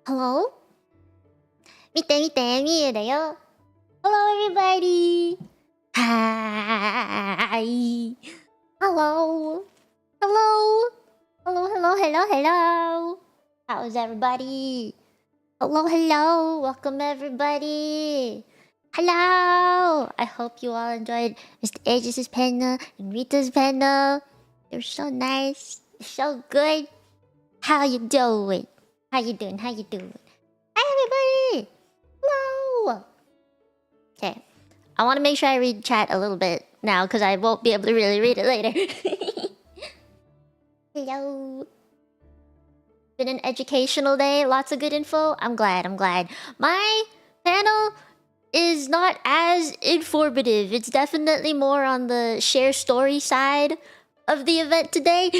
Hello? 見て見て、見えだよ。Hello, everybody. Hi. Hello. Hello. Hello, hello, hello, hello. How's everybody? Hello, hello. Welcome, everybody. Hello. I hope you all enjoyed Mr. Aegis' panel and Rita's panel. They're so nice. They're so good. How you doing? How you doing? How you doing? Hi, everybody. Hello. Okay. I want to make sure I read chat a little bit now because I won't be able to really read it later. Hello. Been an educational day. Lots of good info. I'm glad. My panel is not as informative. It's definitely more on the share story side of the event today.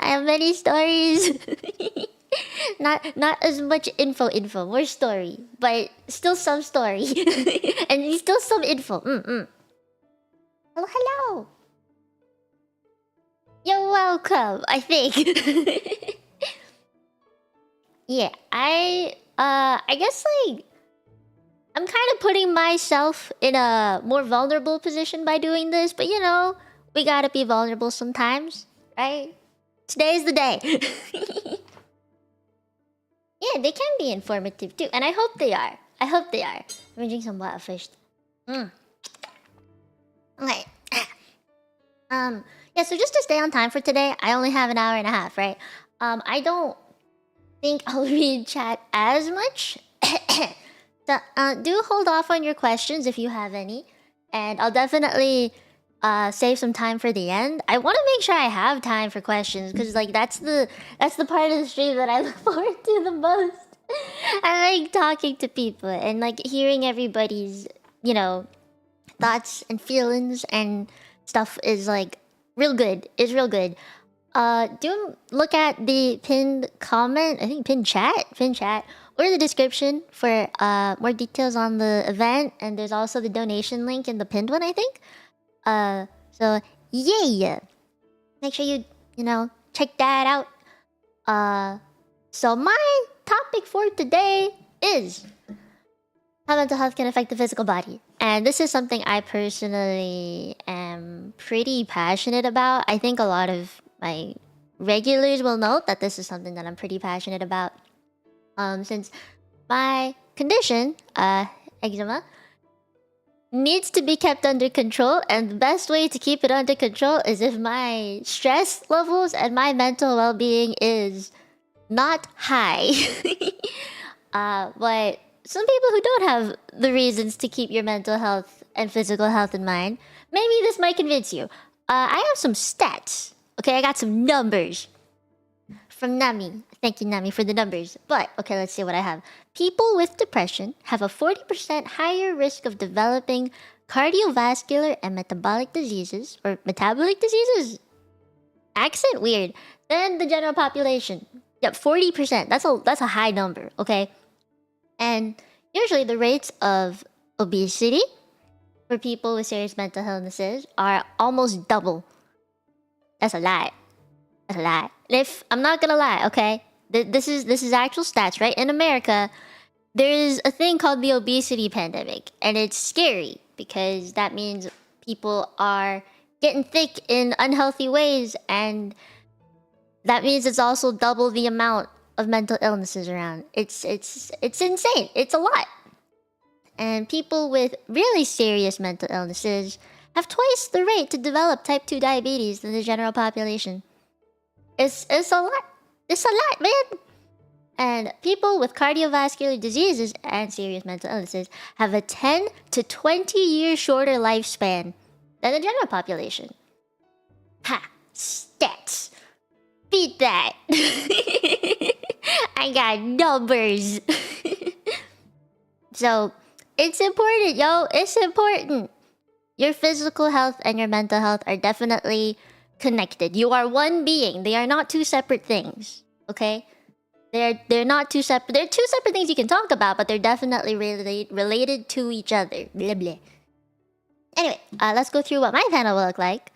I have many stories. Not as much info, more story, but still some story. And still some info. Hello, hello. You're welcome, I think. Yeah, I guess like I'm kind of putting myself in a more vulnerable position by doing this, but you know, we gotta be vulnerable sometimes, right? Today's the day. Yeah, they can be informative too, and I hope they are. Let me drink some water first. Okay. Yeah, so just to stay on time for today, I only have an hour and a half, right? I don't think I'll read chat as much. So, do hold off on your questions if you have any, and I'll definitely save some time for the end. I want to make sure I have time for questions because like that's the part of the stream that I look forward to the most. I like talking to people and like hearing everybody's, you know, thoughts and feelings and stuff is like real good. It's real good. Do look at the pinned comment, I think pinned chat, or the description for more details on the event, and there's also the donation link in the pinned one, I think. So yeah. Make sure you know, check that out. So my topic for today is how mental health can affect the physical body. And this is something I personally am pretty passionate about. I think a lot of my regulars will note that this is something that I'm pretty passionate about. Since my condition, eczema, needs to be kept under control, and the best way to keep it under control is if my stress levels and my mental well-being is not high. But some people who don't have the reasons to keep your mental health and physical health in mind, maybe this might convince you. I have some stats. Okay, I got some numbers from Nami. Thank you, Nami, for the numbers. But, okay, let's see what I have. People with depression have a 40% higher risk of developing cardiovascular and metabolic diseases, or metabolic diseases? Accent weird. Than the general population. Yep, 40%. That's a high number, okay? And usually the rates of obesity for people with serious mental illnesses are almost double. That's a lie. If I'm not gonna lie, okay? This is actual stats, right? In America, there is a thing called the obesity pandemic, and it's scary because that means people are getting thick in unhealthy ways, and that means it's also double the amount of mental illnesses around. It's insane. It's a lot. And people with really serious mental illnesses have twice the rate to develop type 2 diabetes than the general population. It's a lot. It's a lot, man. And people with cardiovascular diseases and serious mental illnesses have a 10 to 20 year shorter lifespan than the general population. Ha! Stats. Beat that. I got numbers. So, it's important, yo. It's important. Your physical health and your mental health are definitely connected. You are one being. They are not two separate things. Okay? They're not two separate. They're two separate things you can talk about, but they're definitely related to each other. Blah blah. Anyway, let's go through what my panel will look like.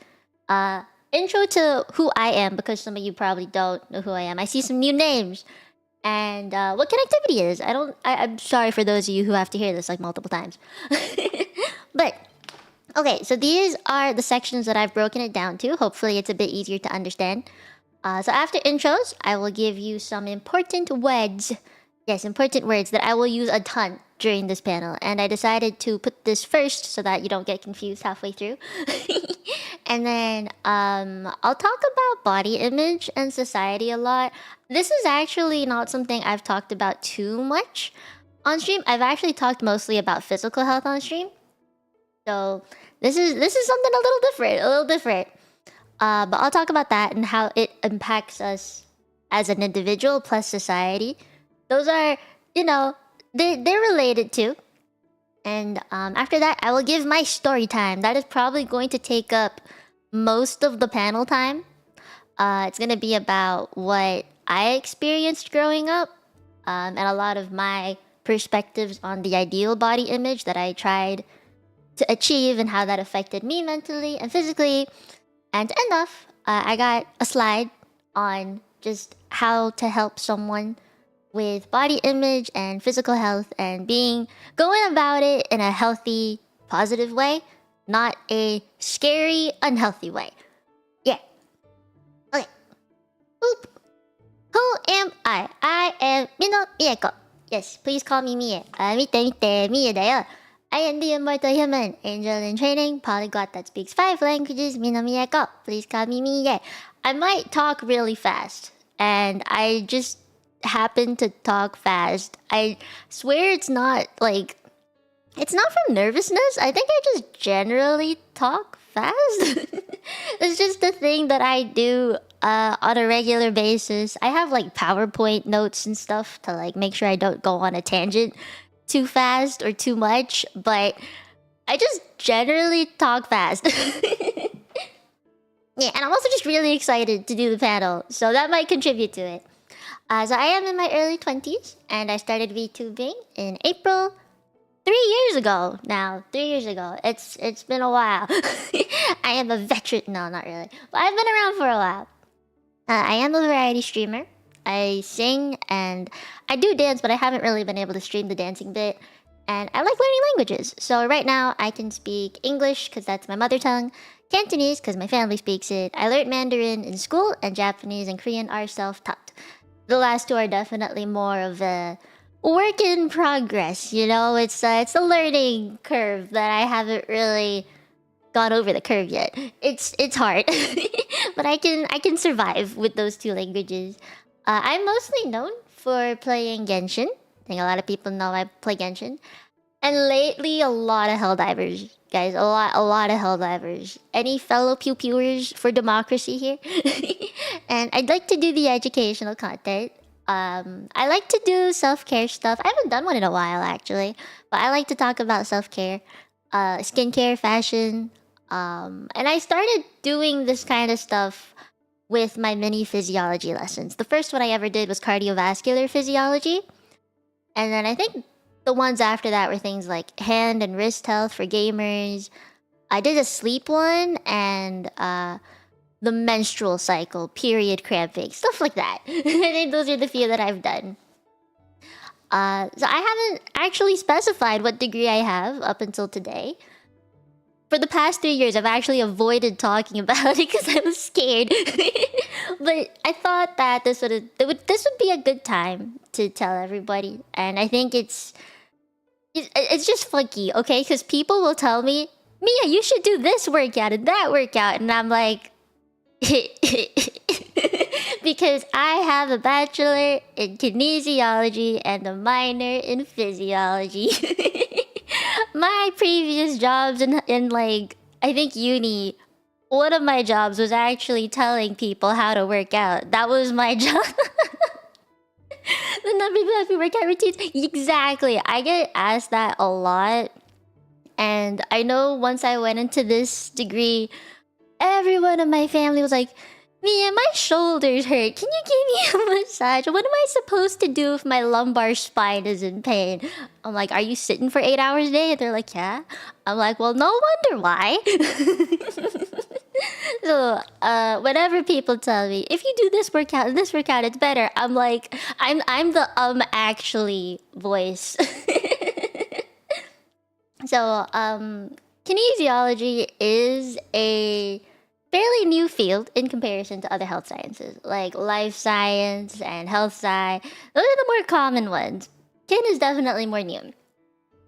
Intro to who I am, because some of you probably don't know who I am. I see some new names. and what connectivity is. I'm sorry for those of you who have to hear this like multiple times. But okay, so these are the sections that I've broken it down to. Hopefully, it's a bit easier to understand. So after intros, I will give you some important words. Yes, important words that I will use a ton during this panel. And I decided to put this first so that you don't get confused halfway through. And then I'll talk about body image and society a lot. This is actually not something I've talked about too much on stream. I've actually talked mostly about physical health on stream. So this is something a little different. But I'll talk about that and how it impacts us as an individual plus society. Those are, they're related too. And after that, I will give my story time. That is probably going to take up most of the panel time. It's going to be about what I experienced growing up, and a lot of my perspectives on the ideal body image that I tried to achieve and how that affected me mentally and physically. And to end off, I got a slide on just how to help someone with body image and physical health and going about it in a healthy, positive way, not a scary, unhealthy way. Yeah. Okay. Boop. Who am I? I am Mieko. Yes, please call me Mie. Mie da yo. I am the immortal human, angel in training, polyglot that speaks 5 languages, Mieko. Please call me Mie. I might talk really fast, and I just happen to talk fast. I swear it's not from nervousness. I think I just generally talk fast. It's just a thing that I do on a regular basis. I have like PowerPoint notes and stuff to like make sure I don't go on a tangent too fast or too much, but I just generally talk fast. Yeah, and I'm also just really excited to do the panel, so that might contribute to it. So I am in my early 20s, and I started VTubing in April 3 years ago now. 3 years ago. It's been a while. I am a veteran. No, not really. But I've been around for a while. I am a variety streamer. I sing and I do dance, but I haven't really been able to stream the dancing bit. And I like learning languages. So right now I can speak English because that's my mother tongue, Cantonese because my family speaks it. I learned Mandarin in school, and Japanese and Korean are self-taught. The last two are definitely more of a work in progress. It's a learning curve that I haven't really gone over the curve yet. It's hard, but I can survive with those two languages. I'm mostly known for playing Genshin. I think a lot of people know I play Genshin. And lately, a lot of Helldivers, guys. A lot of Helldivers. Any fellow pew-pewers for democracy here? And I'd like to do the educational content. I like to do self-care stuff. I haven't done one in a while, actually. But I like to talk about self-care, skincare, fashion. And I started doing this kind of stuff with my mini physiology lessons. The first one I ever did was cardiovascular physiology. And then I think the ones after that were things like hand and wrist health for gamers. I did a sleep one and the menstrual cycle, period cramping, stuff like that. I think those are the few that I've done. So I haven't actually specified what degree I have up until today. For the past 3 years, I've actually avoided talking about it because I was scared. But I thought that this would be a good time to tell everybody, and I think it's just funky, okay? Because people will tell me, Mia, you should do this workout and that workout, and I'm like, because I have a bachelor in kinesiology and a minor in physiology. My previous jobs in like, I think uni, one of my jobs was actually telling people how to work out. That was my job. The number of happy workout routines. Exactly. I get asked that a lot. And I know once I went into this degree, everyone in my family was like, Mia, my shoulders hurt. Can you give me a massage? What am I supposed to do if my lumbar spine is in pain? I'm like, are you sitting for 8 hours a day? They're like, yeah. I'm like, well, no wonder why. So So, whenever people tell me if you do this workout and this workout, it's better. I'm like, I'm the actually voice. So, kinesiology is a fairly new field in comparison to other health sciences, like life science and health sci. Those are the more common ones. Kin is definitely more new.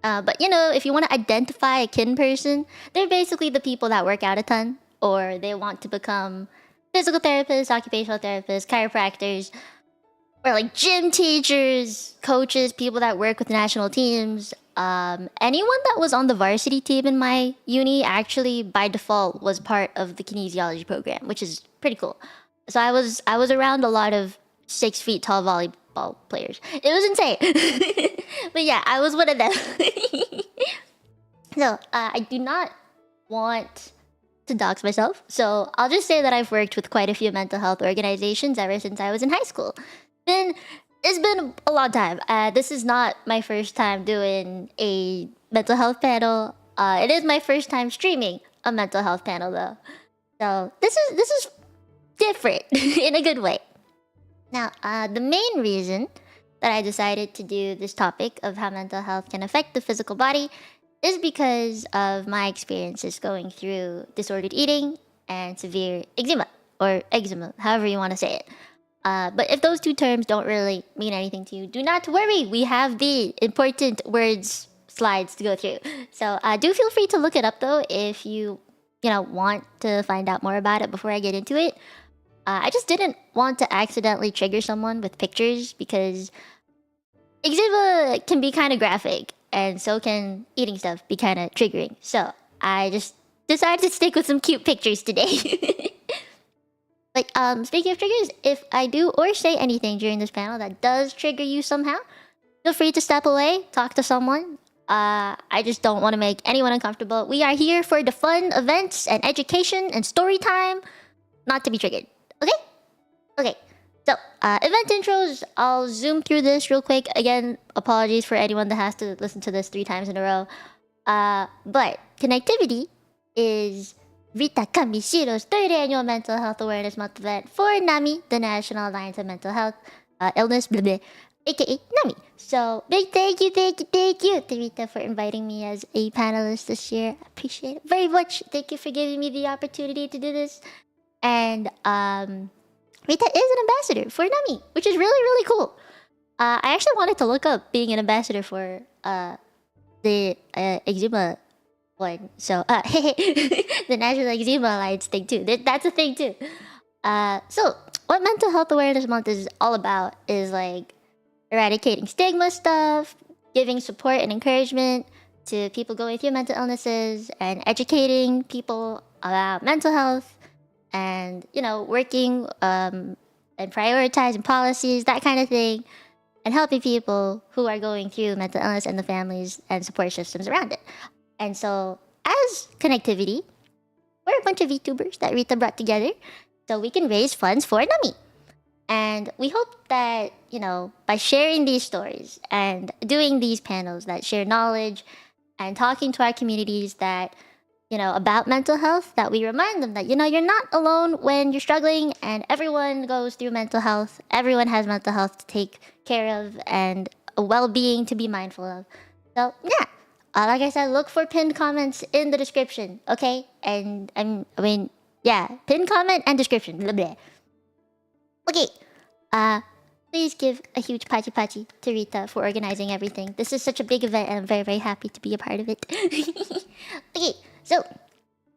But you know, if you want to identify a kin person, they're basically the people that work out a ton, or they want to become physical therapists, occupational therapists, chiropractors, or like gym teachers, coaches, people that work with national teams. Anyone that was on the varsity team in my uni actually by default was part of the kinesiology program, which is pretty cool. So I was around a lot of 6 feet tall volleyball players. It was insane. But yeah, I was one of them. So I do not want to dox myself, so I'll just say that I've worked with quite a few mental health organizations ever since I was in high school. It's been a long time. This is not my first time doing a mental health panel. It is my first time streaming a mental health panel though. So this is different in a good way. Now, the main reason that I decided to do this topic of how mental health can affect the physical body is because of my experiences going through disordered eating and severe eczema, however you want to say it. But if those two terms don't really mean anything to you, do not worry. We have the important words slides to go through. So do feel free to look it up though if you want to find out more about it before I get into it. I just didn't want to accidentally trigger someone with pictures because eczema can be kind of graphic, and so can eating stuff be kind of triggering. So I just decided to stick with some cute pictures today. Like, speaking of triggers, if I do or say anything during this panel that does trigger you somehow, feel free to step away, talk to someone. I just don't want to make anyone uncomfortable. We are here for the fun events and education and story time, not to be triggered. Okay? Okay. So, event intros, I'll zoom through this real quick. Again, apologies for anyone that has to listen to this 3 times in a row. But ConnectiVT is Rita Kamishiro's 3rd annual Mental Health Awareness Month event for NAMI, the National Alliance of Mental Health Illness, blah, blah, aka NAMI. So, big thank you to Rita for inviting me as a panelist this year. I appreciate it very much. Thank you for giving me the opportunity to do this. And Rita is an ambassador for NAMI, which is really, really cool. I actually wanted to look up being an ambassador for the eczema one. So, the National Eczema Alliance thing too. That's a thing too. So, what Mental Health Awareness Month is all about is like eradicating stigma stuff, giving support and encouragement to people going through mental illnesses, and educating people about mental health, and working and prioritizing policies, that kind of thing, and helping people who are going through mental illness and the families and support systems around it. And so, as ConnectiVT, we're a bunch of VTubers that Rita brought together so we can raise funds for NAMI. And we hope that, by sharing these stories and doing these panels that share knowledge and talking to our communities that, about mental health, that we remind them that, you're not alone when you're struggling, and everyone goes through mental health. Everyone has mental health to take care of and a well-being to be mindful of. So, yeah. Like I said, look for pinned comments in the description, okay? And pinned comment and description. Blah, blah. Okay. Please give a huge pachi to Rita for organizing everything. This is such a big event, and I'm very, very happy to be a part of it. Okay, so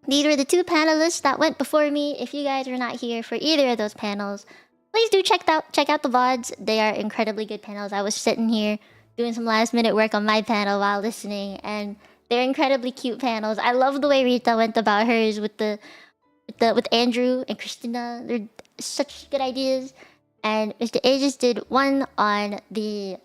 these were the 2 panelists that went before me. If you guys were not here for either of those panels, please do check out the VODs. They are incredibly good panels. I was sitting here doing some last-minute work on my panel while listening, and they're incredibly cute panels. I love the way Rita went about hers with Andrew and Christina. They're such good ideas. And Mr. Aegis did one on the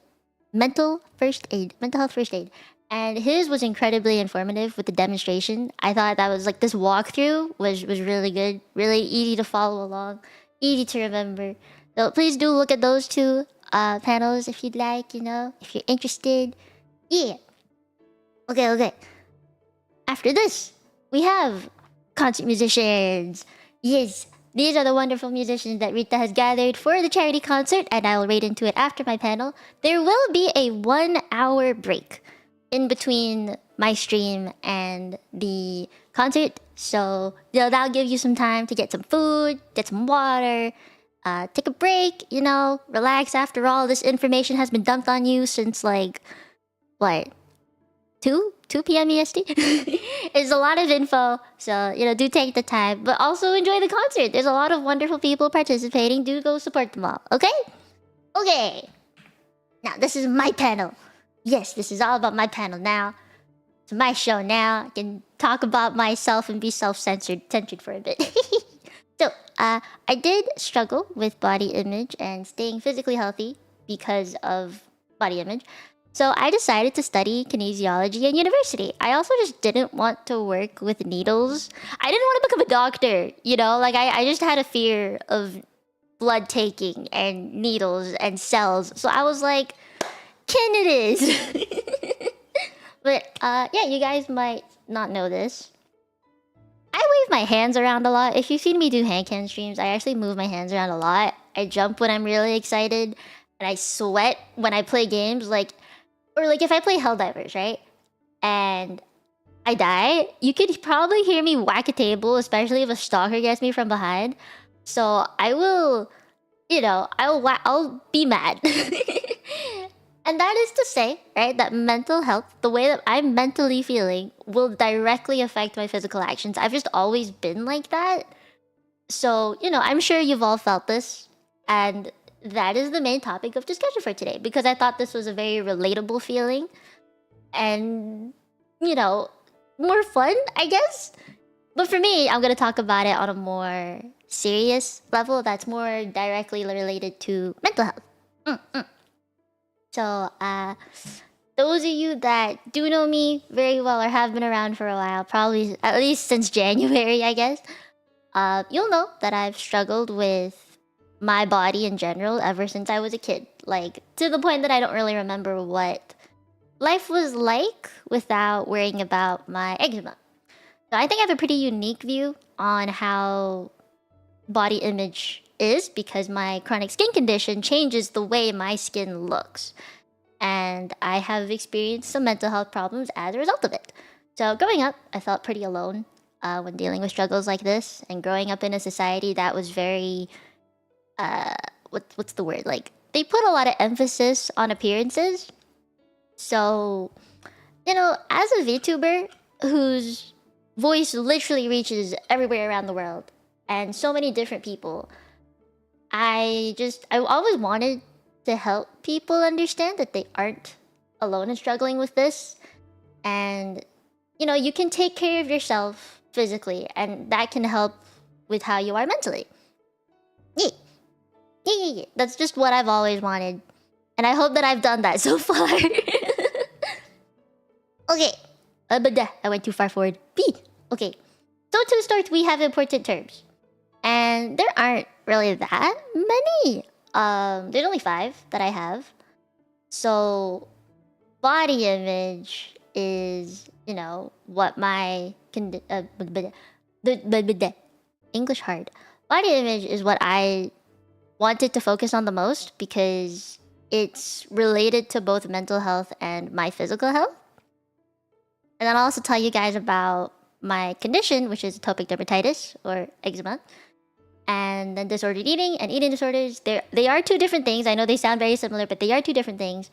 mental health first aid. And his was incredibly informative with the demonstration. I thought that was like, this walkthrough was really good. Really easy to follow along. Easy to remember. So please do look at those 2 panels if you'd like, if you're interested. Yeah. Okay. After this, we have concert musicians. Yes, these are the wonderful musicians that Rita has gathered for the charity concert, and I'll read into it after my panel. There will be a 1 hour break in between my stream and the concert, so that'll give you some time to get some food, get some water, take a break, relax after all this information has been dumped on you since like what 2 p.m. EST. It's a lot of info, so do take the time, but also enjoy the concert. There's a lot of wonderful people participating. Do go support them all, okay? Okay. Now this is my panel. Yes, this is all about my panel now. It's my show now. I can talk about myself and be censored for a bit. So, I did struggle with body image and staying physically healthy because of body image. So I decided to study kinesiology in university. I also just didn't want to work with needles. I didn't want to become a doctor, Like, I just had a fear of blood taking and needles and cells. So I was like, can it is. But, yeah, you guys might not know this. I wave my hands around a lot. If you've seen me do hand cam streams, I actually move my hands around a lot. I jump when I'm really excited. And I sweat when I play games, or if I play Helldivers, right? And I die, you could probably hear me whack a table, especially if a stalker gets me from behind. So I will, I'll be mad. And that is to say, right, that mental health, the way that I'm mentally feeling, will directly affect my physical actions. I've just always been like that. So, I'm sure you've all felt this. And that is the main topic of discussion for today, because I thought this was a very relatable feeling and, more fun, I guess. But for me, I'm going to talk about it on a more serious level that's more directly related to mental health. So, those of you that do know me very well or have been around for a while, probably at least since January, I guess, you'll know that I've struggled with my body in general ever since I was a kid. Like, to the point that I don't really remember what life was like without worrying about my eczema. So I think I have a pretty unique view on how body image is, because my chronic skin condition changes the way my skin looks. And I have experienced some mental health problems as a result of it. So growing up, I felt pretty alone when dealing with struggles like this. And growing up in a society that was very... what's the word? Like, they put a lot of emphasis on appearances. So, as a VTuber whose voice literally reaches everywhere around the world and so many different people, I always wanted to help people understand that they aren't alone in struggling with this. And, you can take care of yourself physically, and that can help with how you are mentally. Yeah. That's just what I've always wanted. And I hope that I've done that so far. Okay. I went too far forward. B. Okay. So to start, we have important terms. And there aren't really that many. There's only 5 that I have. So, body image is, what my... English hard. Body image is what I wanted to focus on the most, because it's related to both mental health and my physical health. And then I'll also tell you guys about my condition, which is atopic dermatitis or eczema. And then disordered eating and eating disorders. They are 2 different things. I know they sound very similar, but they are 2 different things.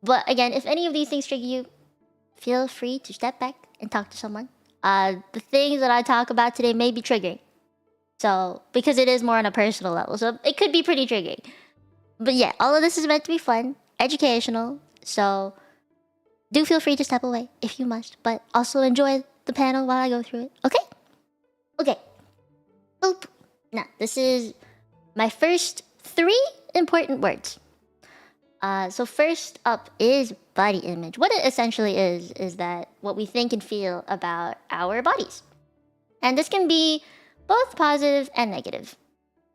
But again, if any of these things trigger you, feel free to step back and talk to someone. The things that I talk about today may be triggering. So, because it is more on a personal level, so it could be pretty triggering. But yeah, all of this is meant to be fun, educational, so do feel free to step away if you must, but also enjoy the panel while I go through it, okay? Okay. Boop. Now, this is my first 3 important words. So first up is body image. What it essentially is that what we think and feel about our bodies. And this can be both positive and negative.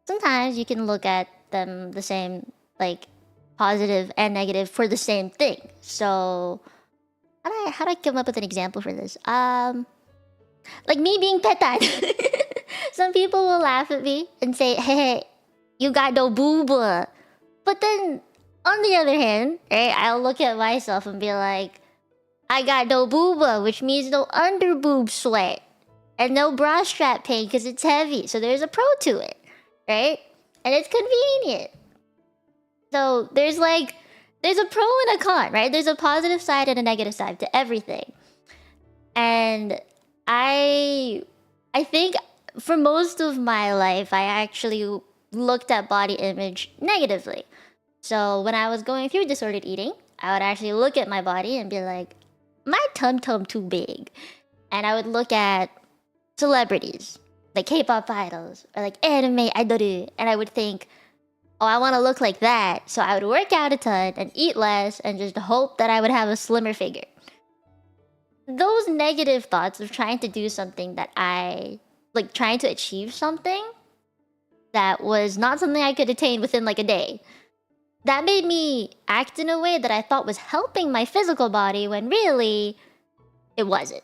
Sometimes you can look at them the same, like positive and negative for the same thing. So how do I come up with an example for this? Like me being petan. some people will laugh at me and say, hey, you got no booba. But then, on the other hand, right, I'll look at myself and be like, I got no booba, which means no under boob sweat. And no bra strap pain because it's heavy. So there's a pro to it, right? And it's convenient. So there's a pro and a con, right? There's a positive side and a negative side to everything. And I think for most of my life, I actually looked at body image negatively. So when I was going through disordered eating, I would actually look at my body and be like, my tum-tum too big. And I would look at celebrities, like K-pop idols, or like anime idol, and I would think, oh, I want to look like that. So I would work out a ton and eat less and just hope that I would have a slimmer figure. Those negative thoughts of trying to do something that trying to achieve something that was not something I could attain within like a day, that made me act in a way that I thought was helping my physical body when really it wasn't.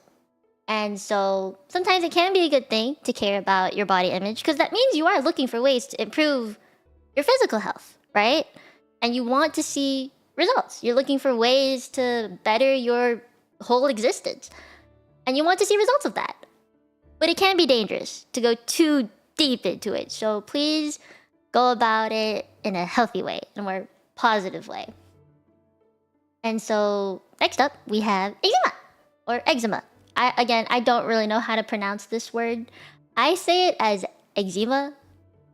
And so sometimes it can be a good thing to care about your body image because that means you are looking for ways to improve your physical health, right? And you want to see results. You're looking for ways to better your whole existence. And you want to see results of that. But it can be dangerous to go too deep into it. So please go about it in a healthy way, in a more positive way. And so next up, we have eczema or eczema. I don't really know how to pronounce this word. I say it as eczema.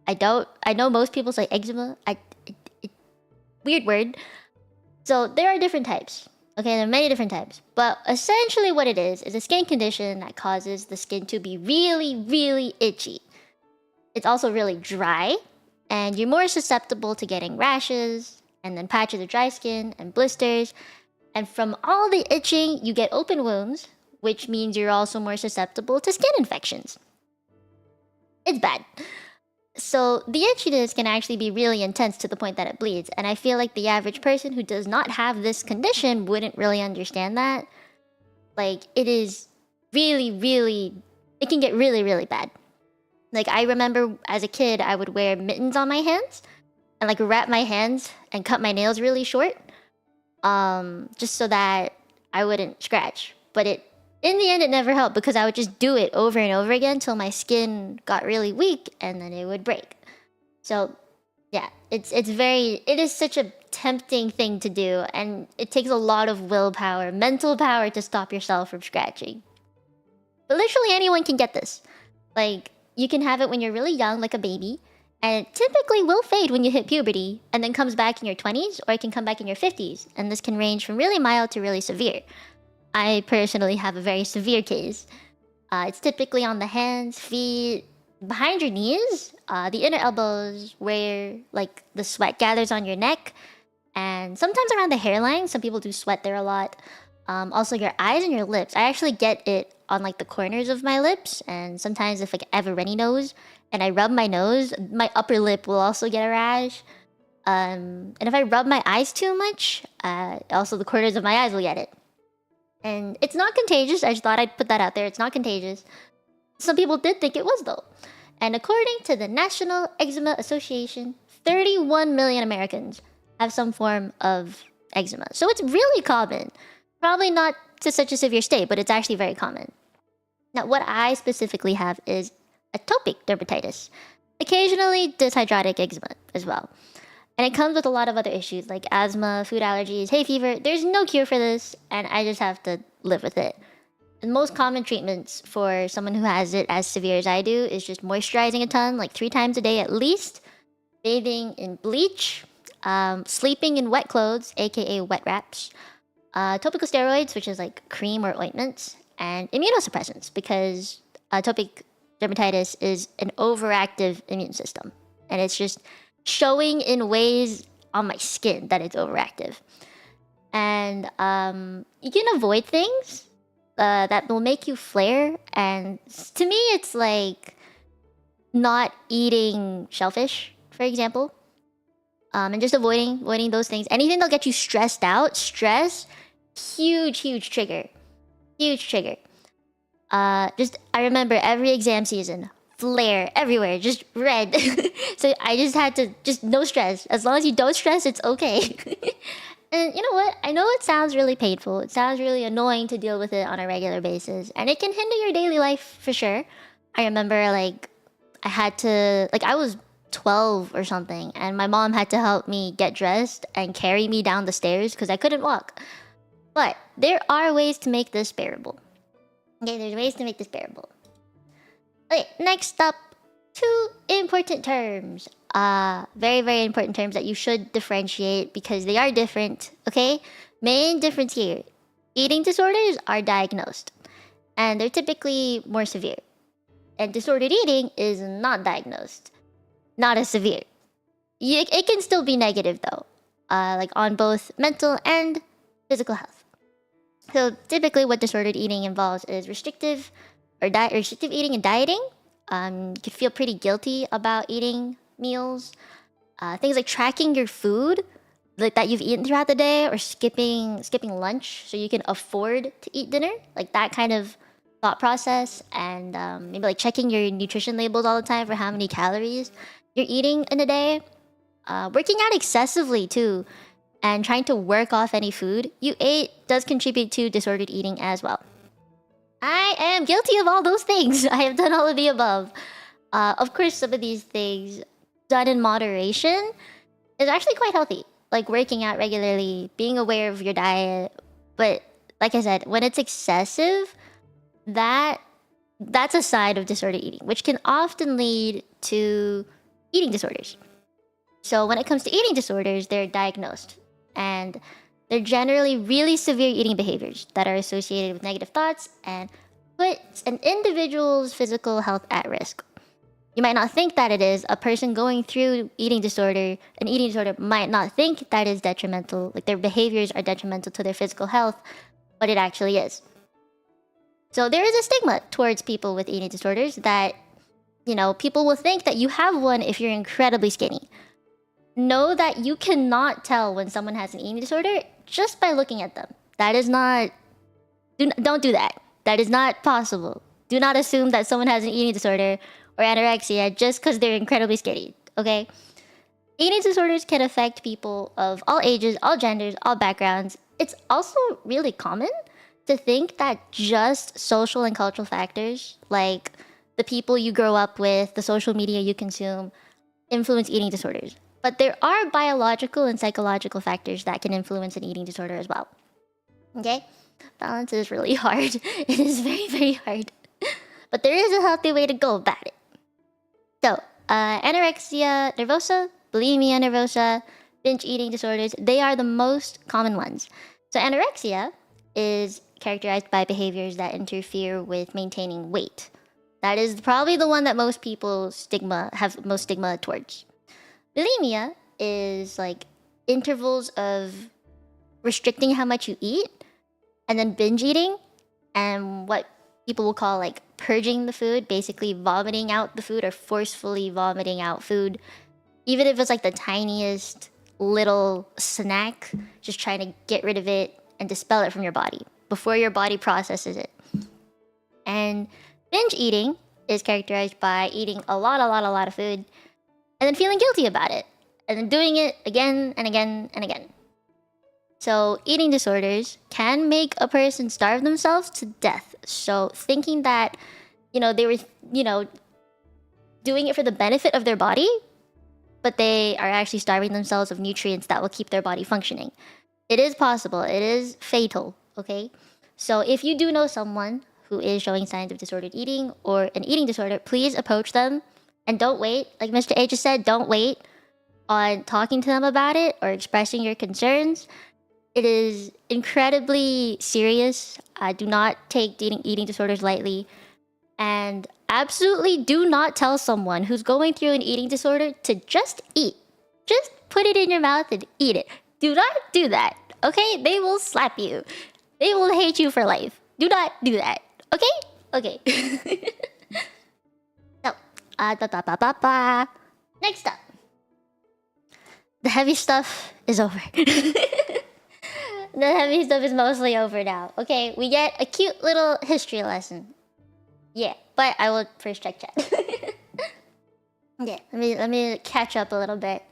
I know most people say eczema. Weird word. So there are different types. Okay, there are many different types. But essentially what it is a skin condition that causes the skin to be really, really itchy. It's also really dry, and you're more susceptible to getting rashes, and then patches of dry skin, and blisters. And from all the itching, you get open wounds, which means you're also more susceptible to skin infections. It's bad. So the itchiness can actually be really intense to the point that it bleeds. And I feel like the average person who does not have this condition wouldn't really understand that. Like, it is really, really... It can get really, really bad. Like, I remember as a kid, I would wear mittens on my hands and, like, wrap my hands and cut my nails really short. Just so that I wouldn't scratch. But in the end, it never helped because I would just do it over and over again till my skin got really weak and then it would break. So, yeah, it is such a tempting thing to do, and it takes a lot of willpower, mental power to stop yourself from scratching. But literally anyone can get this. Like, you can have it when you're really young, like a baby, and it typically will fade when you hit puberty and then comes back in your 20s, or it can come back in your 50s, and this can range from really mild to really severe. I personally have a very severe case. It's typically on the hands, feet, behind your knees, the inner elbows, where like the sweat gathers on your neck, and sometimes around the hairline. Some people do sweat there a lot. Also your eyes and your lips. I actually get it on like the corners of my lips, and sometimes if like I have a runny nose and I rub my nose, my upper lip will also get a rash. And if I rub my eyes too much, also the corners of my eyes will get it. And it's not contagious. I just thought I'd put that out there. It's not contagious. Some people did think it was, though. And according to the National Eczema Association, 31 million Americans have some form of eczema. So it's really common. Probably not to such a severe state, but it's actually very common. Now, what I specifically have is atopic dermatitis. Occasionally, dishydrotic eczema as well. And it comes with a lot of other issues like asthma, food allergies, hay fever. There's no cure for this, and I just have to live with it. The most common treatments for someone who has it as severe as I do is just moisturizing a ton, like 3 times a day at least, bathing in bleach, sleeping in wet clothes, aka wet wraps, topical steroids, which is like cream or ointments, and immunosuppressants, because atopic dermatitis is an overactive immune system, and it's just showing in ways on my skin that it's overactive. And you can avoid things that will make you flare, and to me it's like not eating shellfish, for example, and just avoiding those things. Anything that'll get you stressed out. Stress, huge trigger. I remember every exam season, flare everywhere, just red. So I just had to just no stress. As long as you don't stress, it's okay. And you know what? I know it sounds really painful. It sounds really annoying to deal with it on a regular basis, and it can hinder your daily life for sure. I remember like I had to like I was 12 or something, and my mom had to help me get dressed and carry me down the stairs because I couldn't walk. But there are ways to make this bearable. Okay, there's ways to make this bearable. Okay, next up, two important terms. Very, very important terms that you should differentiate because they are different. Okay, main difference here: eating disorders are diagnosed, and they're typically more severe. And disordered eating is not diagnosed, not as severe. It can still be negative though, like on both mental and physical health. So typically, what disordered eating involves is restrictive eating and dieting. You can feel pretty guilty about eating meals. Things like tracking your food, like that you've eaten throughout the day, or skipping lunch so you can afford to eat dinner, like that kind of thought process, and maybe like checking your nutrition labels all the time for how many calories you're eating in a day. Working out excessively too, and trying to work off any food you ate does contribute to disordered eating as well. I am guilty of all those things. I have done all of the above. Of course, some of these things done in moderation is actually quite healthy. Like working out regularly, being aware of your diet. But like I said, when it's excessive, that's a side of disordered eating, which can often lead to eating disorders. So when it comes to eating disorders, they're diagnosed, and they're generally really severe eating behaviors that are associated with negative thoughts and puts an individual's physical health at risk. You might not think that it is. A person going through an eating disorder might not think that is detrimental, like their behaviors are detrimental to their physical health, but it actually is. So there is a stigma towards people with eating disorders that, people will think that you have one if you're incredibly skinny. Know that you cannot tell when someone has an eating disorder just by looking at them. That is not... Don't do that. That is not possible. Do not assume that someone has an eating disorder or anorexia just because they're incredibly skinny, okay? Eating disorders can affect people of all ages, all genders, all backgrounds. It's also really common to think that just social and cultural factors, like the people you grow up with, the social media you consume, influence eating disorders. But there are biological and psychological factors that can influence an eating disorder as well. Okay? Balance is really hard. It is very, very hard. But there is a healthy way to go about it. So, anorexia nervosa, bulimia nervosa, binge eating disorders, they are the most common ones. So anorexia is characterized by behaviors that interfere with maintaining weight. That is probably the one that most people have most stigma towards. Bulimia is like intervals of restricting how much you eat, and then binge eating, and what people will call like purging the food, basically vomiting out the food or forcefully vomiting out food, even if it's like the tiniest little snack, just trying to get rid of it and dispel it from your body before your body processes it. And binge eating is characterized by eating a lot of food and then feeling guilty about it and then doing it again and again and again. So eating disorders can make a person starve themselves to death. So thinking that, they were, doing it for the benefit of their body, but they are actually starving themselves of nutrients that will keep their body functioning. It is possible. It is fatal, okay? So if you do know someone who is showing signs of disordered eating or an eating disorder, please approach them and don't wait. Like Mr. A just said, don't wait on talking to them about it or expressing your concerns. It is incredibly serious. Do not take eating disorders lightly. And absolutely do not tell someone who's going through an eating disorder to just eat. Just put it in your mouth and eat it. Do not do that, okay? They will slap you. They will hate you for life. Do not do that, okay? Okay. So, next up. The heavy stuff is over. The heavy stuff is mostly over now. Okay, we get a cute little history lesson. Yeah, but I will first check chat. Yeah, let me catch up a little bit.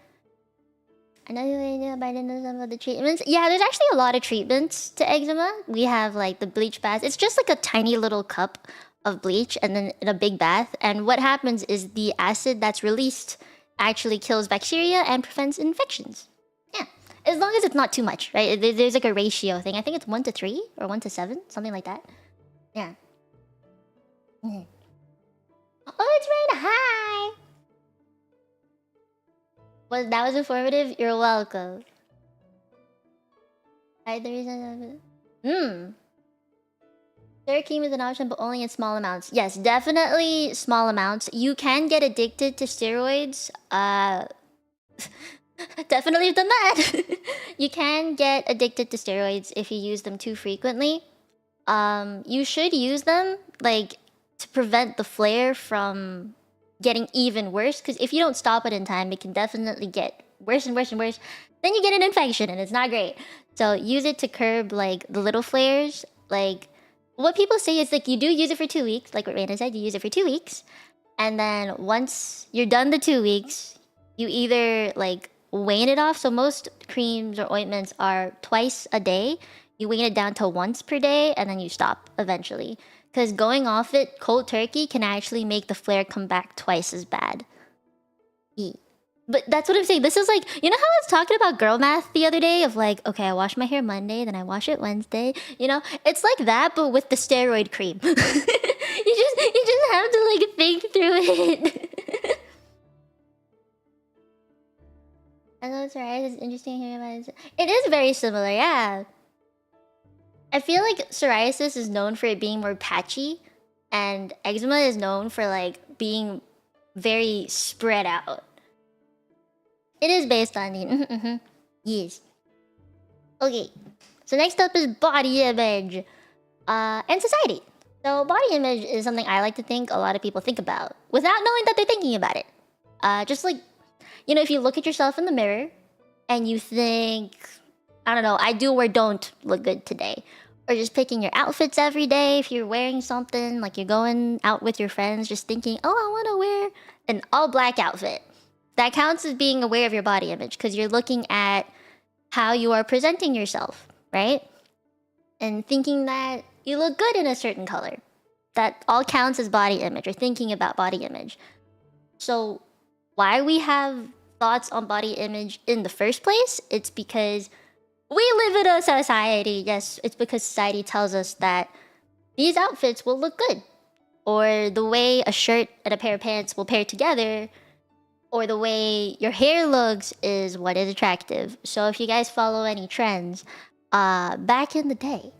I know you know about some of the treatments. Yeah, there's actually a lot of treatments to eczema. We have like the bleach bath. It's just like a tiny little cup of bleach and then in a big bath. And what happens is the acid that's released actually kills bacteria and prevents infections. Yeah, as long as it's not too much, right? There's like a ratio thing. I think it's 1 to 3 or 1 to 7, something like that. Yeah. Mhm. Oh, it's Raina. Hi. Well, that was informative. You're welcome. Right, the reason of it. Steroid cream is an option, but only in small amounts. Yes, definitely small amounts. You can get addicted to steroids. Definitely have done that. You can get addicted to steroids if you use them too frequently. You should use them like to prevent the flare from getting even worse. Because if you don't stop it in time, it can definitely get worse and worse and worse. Then you get an infection, and it's not great. So use it to curb like the little flares. Like what people say is like you do use it for 2 weeks, like what Raina said. You use it for 2 weeks, and then once you're done the 2 weeks, you either like wane it off. So most creams or ointments are twice a day. You wane it down to once per day, and then you stop eventually. Because going off it cold turkey can actually make the flare come back twice as bad. But that's what I'm saying. This is like, you know how I was talking about girl math the other day of like, okay, I wash my hair Monday, then I wash it Wednesday. You know, it's like that, but with the steroid cream. You just have to like think through it. I know it's alright. It's interesting hearing about it. It is very similar, yeah. I feel like psoriasis is known for it being more patchy, and eczema is known for like being very spread out. It is based on the yes. Okay, so next up is body image, and society. So body image is something I like to think a lot of people think about without knowing that they're thinking about it. Just like, you know, if you look at yourself in the mirror and you think, I don't know, I do or don't look good today. Or just picking your outfits every day. If you're wearing something, like you're going out with your friends, just thinking, oh, I want to wear an all black outfit. That counts as being aware of your body image because you're looking at how you are presenting yourself, right? And thinking that you look good in a certain color. That all counts as body image or thinking about body image. So why we have thoughts on body image in the first place, it's because we live in a society. Yes, it's because society tells us that these outfits will look good. Or the way a shirt and a pair of pants will pair together. Or the way your hair looks is what is attractive. So if you guys follow any trends, back in the day,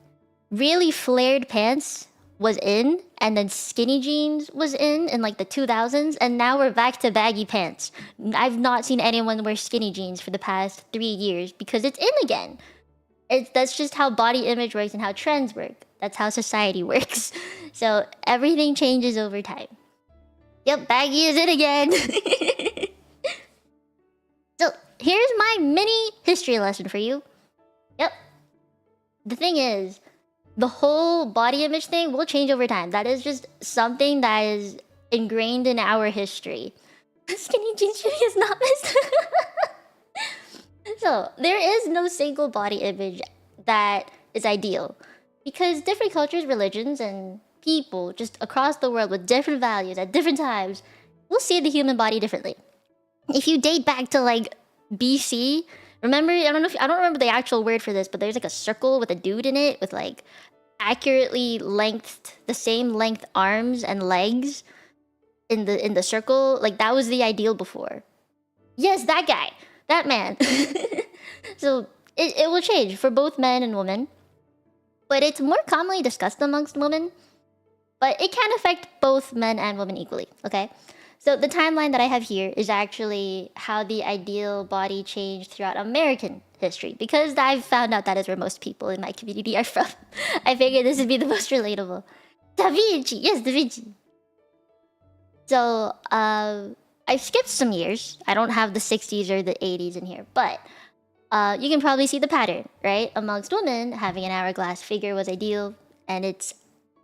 really flared pants was in, and then skinny jeans was in like the 2000s, and now we're back to baggy pants. I've not seen anyone wear skinny jeans for the past 3 years because it's in again. That's just how body image works and how trends work. That's how society works. So everything changes over time. Yep, baggy is it again. So here's my mini history lesson for you. Yep. The thing is, the whole body image thing will change over time. That is just something that is ingrained in our history. Skinny jeans really is not missed. So there is no single body image that is ideal. Because different cultures, religions, and people just across the world with different values at different times will see the human body differently. If you date back to like BC, remember, I don't remember the actual word for this, but there's like a circle with a dude in it with like accurately the same length arms and legs in the circle. Like that was the ideal before. Yes, that guy, that man. So it will change for both men and women, but it's more commonly discussed amongst women. But it can affect both men and women equally, okay? So the timeline that I have here is actually how the ideal body changed throughout American history. Because I've found out that is where most people in my community are from. I figured this would be the most relatable. Da Vinci! Yes, Da Vinci! So, I've skipped some years. I don't have the 60s or the 80s in here. But you can probably see the pattern, right? Amongst women, having an hourglass figure was ideal. And it's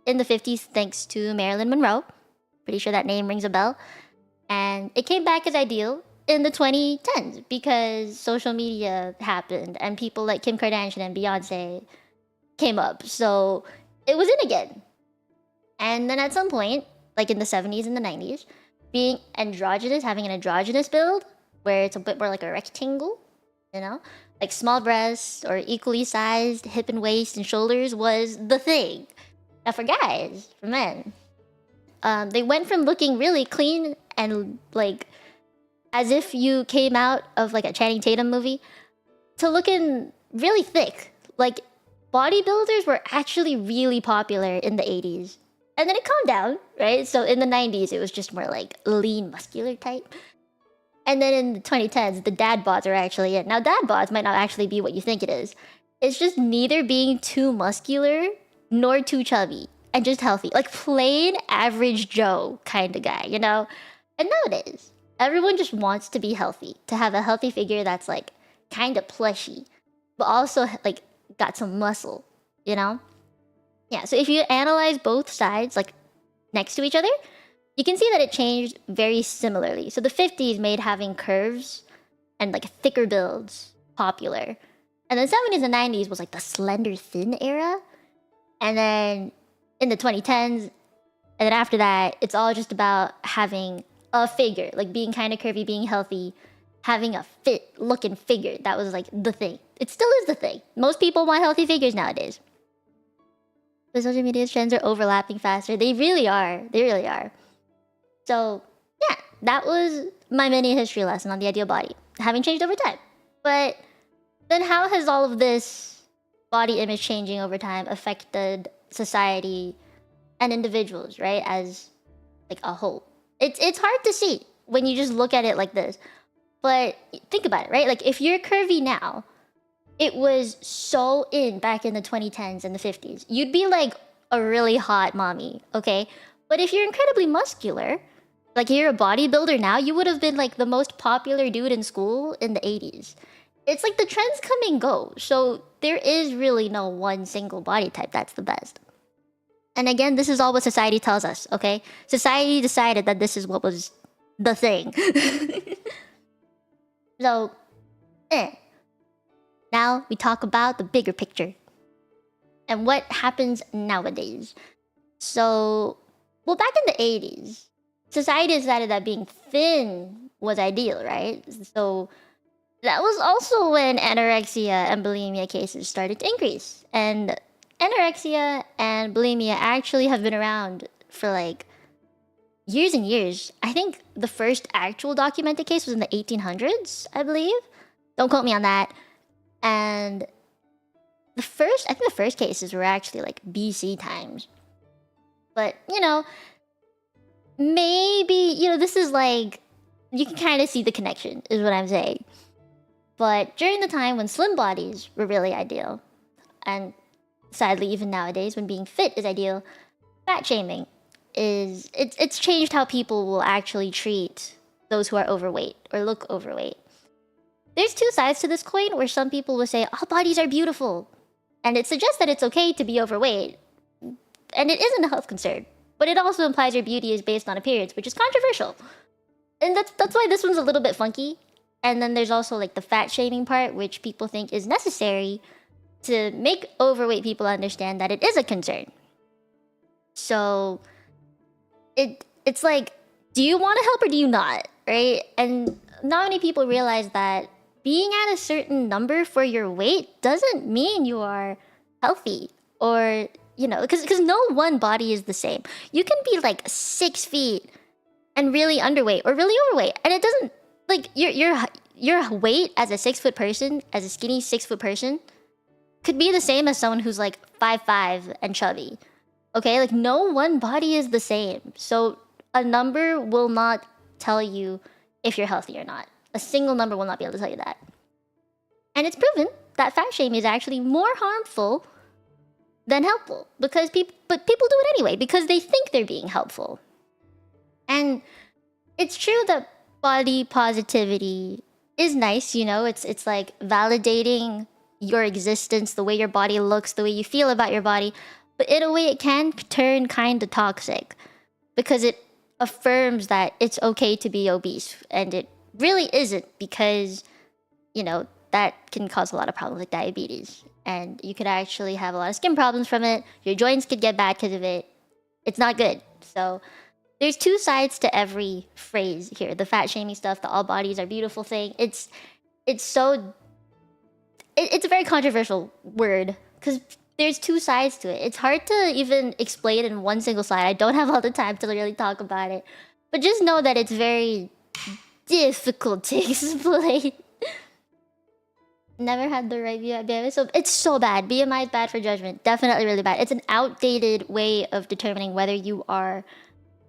in the 50s thanks to Marilyn Monroe. Pretty sure that name rings a bell. And it came back as ideal in the 2010s because social media happened and people like Kim Kardashian and Beyonce came up. So it was in again. And then at some point, like in the 70s and the 90s, being androgynous, having an androgynous build where it's a bit more like a rectangle, you know, like small breasts or equally sized hip and waist and shoulders was the thing. Now for guys, for men, they went from looking really clean and like as if you came out of like a Channing Tatum movie to looking really thick. Like bodybuilders were actually really popular in the 80s. And then it calmed down, right? So in the 90s, it was just more like lean, muscular type. And then in the 2010s, the dad bods are actually it. Now, dad bods might not actually be what you think it is. It's just neither being too muscular nor too chubby and just healthy. Like plain average Joe kind of guy, you know? And nowadays, everyone just wants to be healthy, to have a healthy figure that's like kind of plushy, but also like got some muscle, you know? Yeah, so if you analyze both sides like next to each other, you can see that it changed very similarly. So the 50s made having curves and like thicker builds popular. And the 70s and 90s was like the slender thin era. And then in the 2010s, and then after that, it's all just about having a figure, like being kind of curvy, being healthy, having a fit looking figure. That was like the thing. It still is the thing. Most people want healthy figures nowadays. The social media trends are overlapping faster. They really are. They really are. So, yeah, that was my mini history lesson on the ideal body, having changed over time. But then how has all of this body image changing over time affected society and individuals, right? As like a whole. It's hard to see when you just look at it like this. But think about it, right? Like if you're curvy now, it was so in back in the 2010s and the 50s. You'd be like a really hot mommy, okay? But if you're incredibly muscular, like you're a bodybuilder now, you would have been like the most popular dude in school in the 80s. It's like the trends come and go. So there is really no one single body type that's the best. And again, this is all what society tells us, okay? Society decided that this is what was the thing. So, now we talk about the bigger picture and what happens nowadays. So, well, back in the 80s, society decided that being thin was ideal, right? So that was also when anorexia and bulimia cases started to increase. And anorexia and bulimia actually have been around for like years and years. I think the first actual documented case was in the 1800s, I believe. Don't quote me on that. And I think the first cases were actually like BC times. But, you know, maybe, you know, this is like, you can kind of see the connection, is what I'm saying. But during the time when slim bodies were really ideal, and sadly even nowadays when being fit is ideal, fat shaming it's changed how people will actually treat those who are overweight or look overweight. There's two sides to this coin where some people will say all bodies are beautiful, and it suggests that it's okay to be overweight, and it isn't a health concern, but it also implies your beauty is based on appearance, which is controversial. And that's why this one's a little bit funky. And then there's also like the fat shaming part, which people think is necessary to make overweight people understand that it is a concern. So it's like, do you want to help or do you not, right? And not many people realize that being at a certain number for your weight doesn't mean you are healthy, or, you know, because no one body is the same. You can be like 6 feet and really underweight or really overweight, and it doesn't, like, your weight as a 6 foot person, as a skinny 6 foot person, could be the same as someone who's like 5'5" and chubby. Okay, like no one body is the same. So a number will not tell you if you're healthy or not. A single number will not be able to tell you that. And it's proven that fat shaming is actually more harmful than helpful, because people do it anyway because they think they're being helpful. And it's true that body positivity is nice, you know, it's like validating your existence, the way your body looks, the way you feel about your body. But in a way, it can turn kind of toxic because it affirms that it's okay to be obese, and it really isn't, because you know that can cause a lot of problems like diabetes, and you could actually have a lot of skin problems from it. Your joints could get bad because of it. It's not good. So there's two sides to every phrase here. The fat shaming stuff, the all bodies are beautiful thing. It's so it's a very controversial word because there's two sides to it. It's hard to even explain in one single slide. I don't have all the time to really talk about it, but just know that it's very difficult to explain. Never had the right view at BMI. So it's so bad. BMI is bad for judgment. Definitely really bad. It's an outdated way of determining whether you are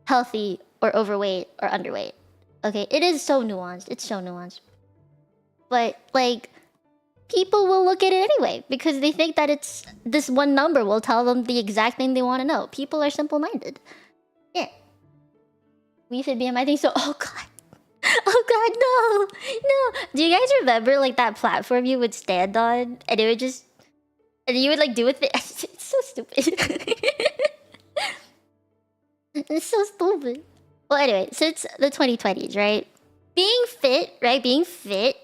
healthy or overweight or underweight. Okay, it is so nuanced. It's so nuanced. But like, people will look at it anyway because they think that it's this one number will tell them the exact thing they want to know. People are simple-minded. Yeah. We fit BMI thing. So, oh god. Oh god, no. Do you guys remember like that platform you would stand on and it would just, and you would like do it? It's so stupid. It's so stupid. Well, anyway, since the 2020s, right? Being fit, right? Being fit,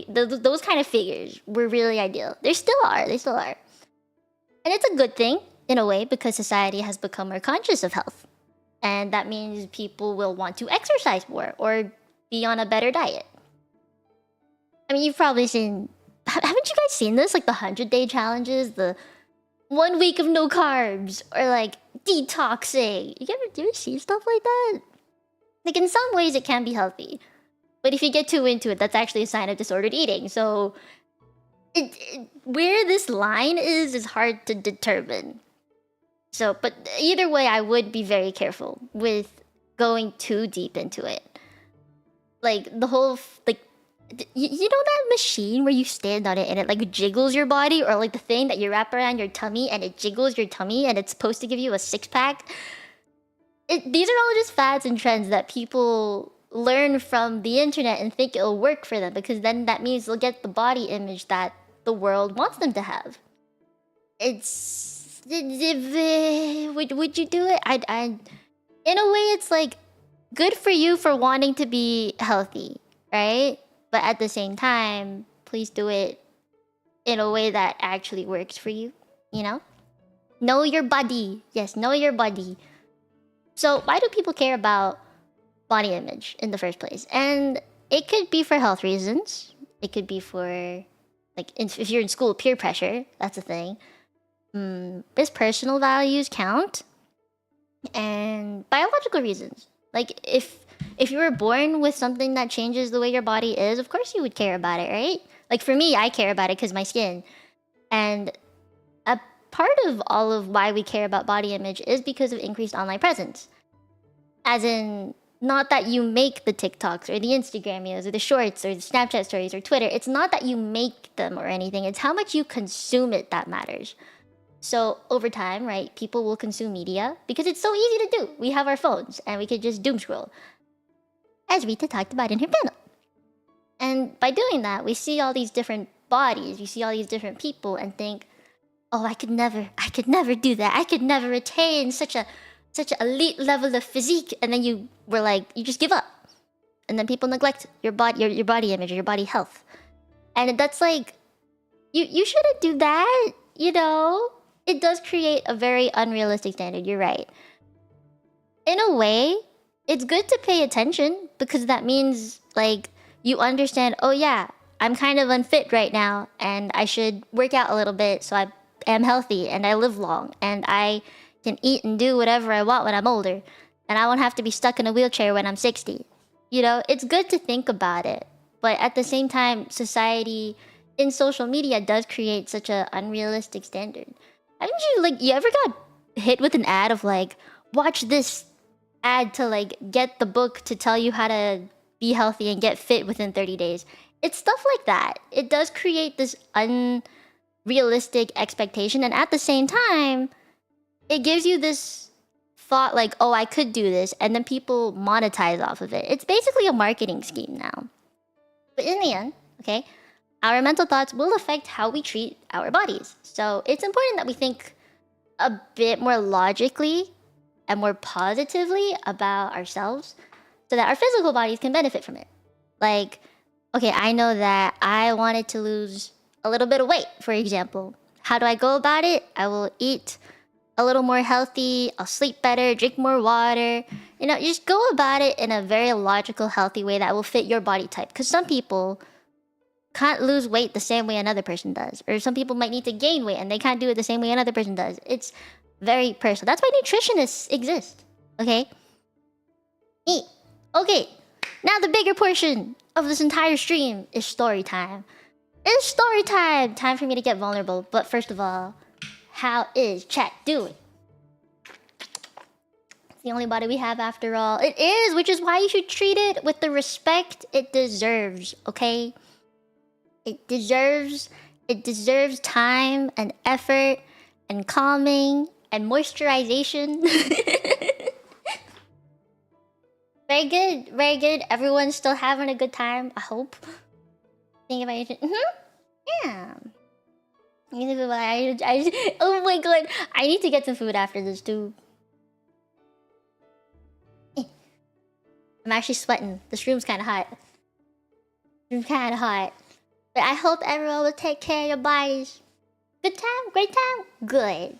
those kind of figures were really ideal. They still are. They still are. And it's a good thing in a way because society has become more conscious of health. And that means people will want to exercise more or be on a better diet. I mean, you've probably seen... Haven't you guys seen this? Like the 100-day challenges, the 1 week of no carbs, or like detoxing. Do you ever see stuff like that? Like in some ways it can be healthy. But if you get too into it, that's actually a sign of disordered eating. So where this line is hard to determine. So, but either way, I would be very careful with going too deep into it. Like the whole like, you know that machine where you stand on it and it like jiggles your body, or like the thing that you wrap around your tummy and it jiggles your tummy and it's supposed to give you a six-pack. These are all just fads and trends that people learn from the internet and think it'll work for them because then that means they'll get the body image that the world wants them to have. Would you do it? I in a way it's like good for you for wanting to be healthy, right? But at the same time, please do it in a way that actually works for you, you know? Know your body. Yes, know your body. So why do people care about body image in the first place? And it could be for health reasons. It could be for, like, if you're in school, peer pressure. That's a thing. Does personal values count? And biological reasons. Like, if you were born with something that changes the way your body is, of course you would care about it, right? Like for me, I care about it because my skin. And a part of all of why we care about body image is because of increased online presence. As in, not that you make the TikToks or the Instagram videos or the shorts or the Snapchat stories or Twitter. It's not that you make them or anything. It's how much you consume it that matters. So over time, right, people will consume media because it's so easy to do. We have our phones and we could just doom scroll, as Rita talked about in her panel. And by doing that, we see all these different bodies, we see all these different people and think, oh, I could never do that. I could never attain such an elite level of physique. And then you were like, you just give up. And then people neglect your body, your body image or your body health. And that's like, you shouldn't do that, you know? It does create a very unrealistic standard, you're right. In a way, it's good to pay attention because that means, like, you understand, oh yeah, I'm kind of unfit right now and I should work out a little bit so I am healthy and I live long and I can eat and do whatever I want when I'm older and I won't have to be stuck in a wheelchair when I'm 60. You know, it's good to think about it. But at the same time, society in social media does create such an unrealistic standard. Haven't you, like, you ever got hit with an ad of, like, watch this ad to, like, get the book to tell you how to be healthy and get fit within 30 days? It's stuff like that. It does create this unrealistic expectation. And at the same time, it gives you this thought, like, oh, I could do this. And then people monetize off of it. It's basically a marketing scheme now. But in the end, okay, our mental thoughts will affect how we treat our bodies. So it's important that we think a bit more logically and more positively about ourselves so that our physical bodies can benefit from it. Like, okay, I know that I wanted to lose a little bit of weight, for example. How do I go about it? I will eat a little more healthy, I'll sleep better, drink more water. You know, just go about it in a very logical, healthy way that will fit your body type. Because some people can't lose weight the same way another person does. Or some people might need to gain weight and they can't do it the same way another person does. It's very personal. That's why nutritionists exist. Okay? Eat. Okay. Now the bigger portion of this entire stream is story time. It's story time! Time for me to get vulnerable. But first of all, how is chat doing? It's the only body we have after all. It is, which is why you should treat it with the respect it deserves, okay? It deserves time and effort and calming and moisturization. Very good, very good. Everyone's still having a good time, I hope. Think about it. Yeah. Oh my god, I need to get some food after this too. I'm actually sweating. This room's kind of hot. But I hope everyone will take care of your bodies. Good time? Great time? Good.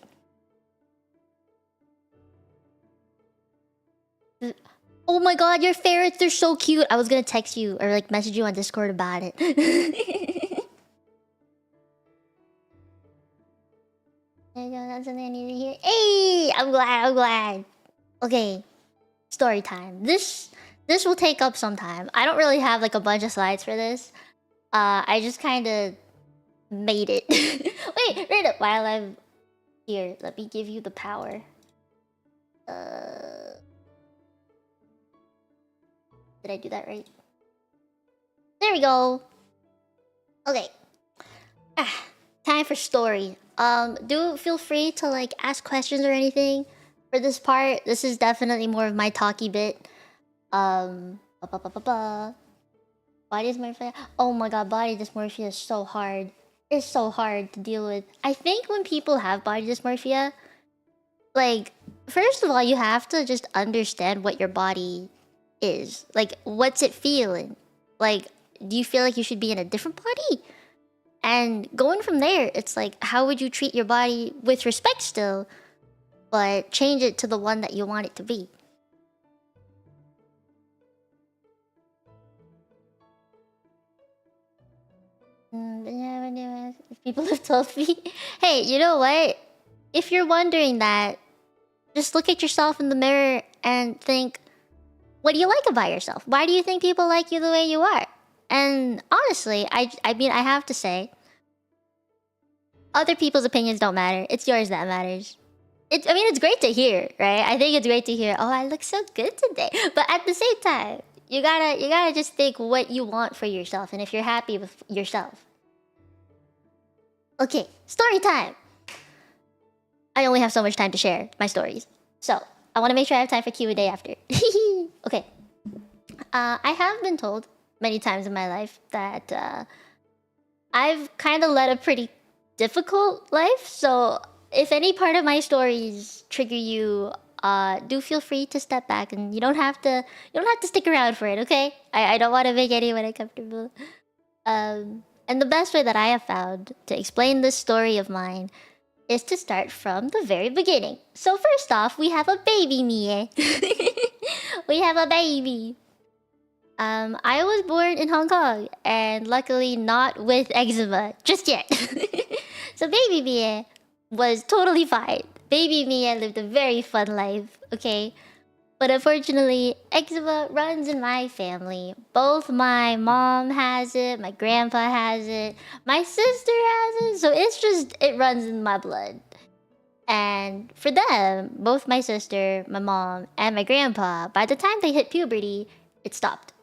Oh my god, your ferrets, they're so cute. I was gonna text you or like message you on Discord about it. There you go, that's something I need to hear. Hey! I'm glad. Okay. Story time. This will take up some time. I don't really have like a bunch of slides for this. I just kinda made it. Wait, read it while I'm here. Let me give you the power. Did I do that right? There we go. Okay. Time for story. Do feel free to like ask questions or anything for this part. This is definitely more of my talky bit. Body dysmorphia. Oh my god, body dysmorphia is so hard. It's so hard to deal with. I think when people have body dysmorphia, like, first of all, you have to just understand what your body is. Like, what's it feeling? Like, do you feel like you should be in a different body? And going from there, it's like, how would you treat your body with respect still, but change it to the one that you want it to be? People have told me, hey, you know what? If you're wondering that, just look at yourself in the mirror and think, what do you like about yourself? Why do you think people like you the way you are? And honestly, I mean, I have to say, other people's opinions don't matter. It's yours that matters. I mean, it's great to hear, right? I think it's great to hear, oh, I look so good today. But at the same time, you gotta just think what you want for yourself and if you're happy with yourself. Okay, story time. I only have so much time to share my stories. So, I want to make sure I have time for Q&A after. Okay. I have been told many times in my life that I've kind of led a pretty difficult life. So, if any part of my stories trigger you, do feel free to step back, and you don't have to stick around for it, okay? I don't want to make anyone uncomfortable. And the best way that I have found to explain this story of mine is to start from the very beginning. So first off, we have a baby Mie. We have a baby. I was born in Hong Kong, and luckily not with eczema just yet. So baby Mie was totally fine. Baby Mie lived a very fun life, okay? But unfortunately, eczema runs in my family. Both my mom has it, my grandpa has it, my sister has it. So it runs in my blood. And for them, both my sister, my mom, and my grandpa, by the time they hit puberty, it stopped.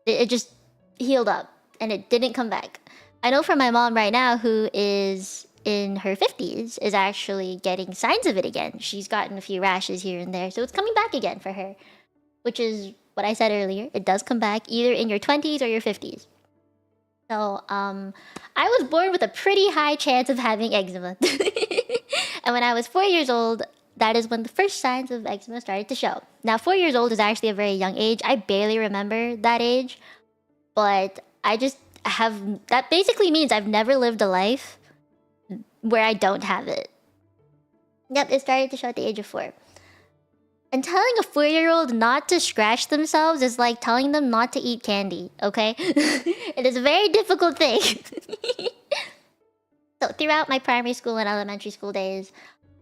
It just healed up and it didn't come back. I know from my mom right now, who is in her 50s, is actually getting signs of it again. She's gotten a few rashes here and there, so it's coming back again for her. Which is what I said earlier. It does come back either in your 20s or your 50s. So, I was born with a pretty high chance of having eczema. And when I was 4 years old, that is when the first signs of eczema started to show. Now, 4 years old is actually a very young age. I barely remember that age, but I just have... That basically means I've never lived a life where I don't have it. Yep, it started to show at the age of 4. And telling a 4-year-old not to scratch themselves is like telling them not to eat candy, okay? It is a very difficult thing. So throughout my primary school and elementary school days,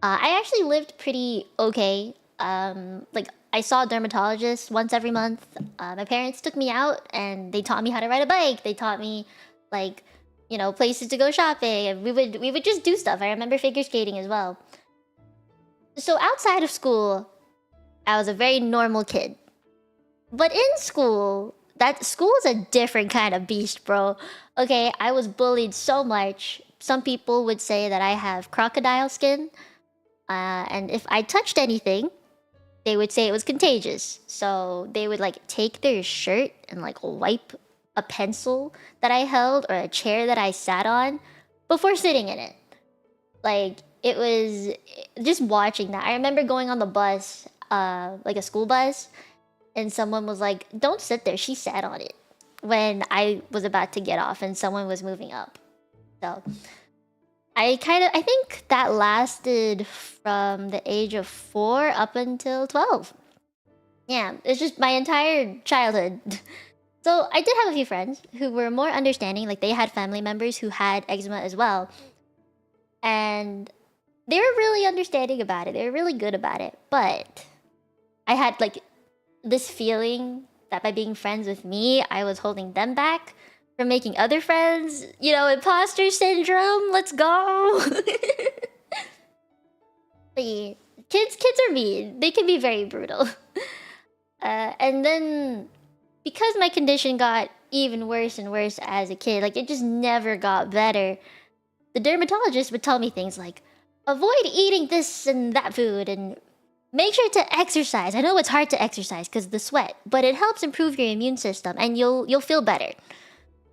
I actually lived pretty okay. Like, I saw a dermatologist once every month. My parents took me out and they taught me how to ride a bike. They taught me, like, you know, places to go shopping. And we would just do stuff. I remember figure skating as well. So outside of school, I was a very normal kid. But in school, school is a different kind of beast, bro. Okay, I was bullied so much. Some people would say that I have crocodile skin. And if I touched anything, they would say it was contagious. So they would like take their shirt and like wipe a pencil that I held or a chair that I sat on before sitting in it. Like, it was just watching that. I remember going on the bus, like a school bus, and someone was like, "Don't sit there." She sat on it when I was about to get off and someone was moving up. So I think that lasted from the age of 4 up until 12. Yeah, it's just my entire childhood. So I did have a few friends who were more understanding. Like, they had family members who had eczema as well. And they were really understanding about it. They were really good about it. But I had like this feeling that by being friends with me, I was holding them back from making other friends. You know, imposter syndrome. Let's go. But yeah, kids are mean. They can be very brutal. And then because my condition got even worse and worse as a kid, like, it just never got better. The dermatologist would tell me things like, avoid eating this and that food, and make sure to exercise. I know it's hard to exercise because of the sweat, but it helps improve your immune system and you'll feel better.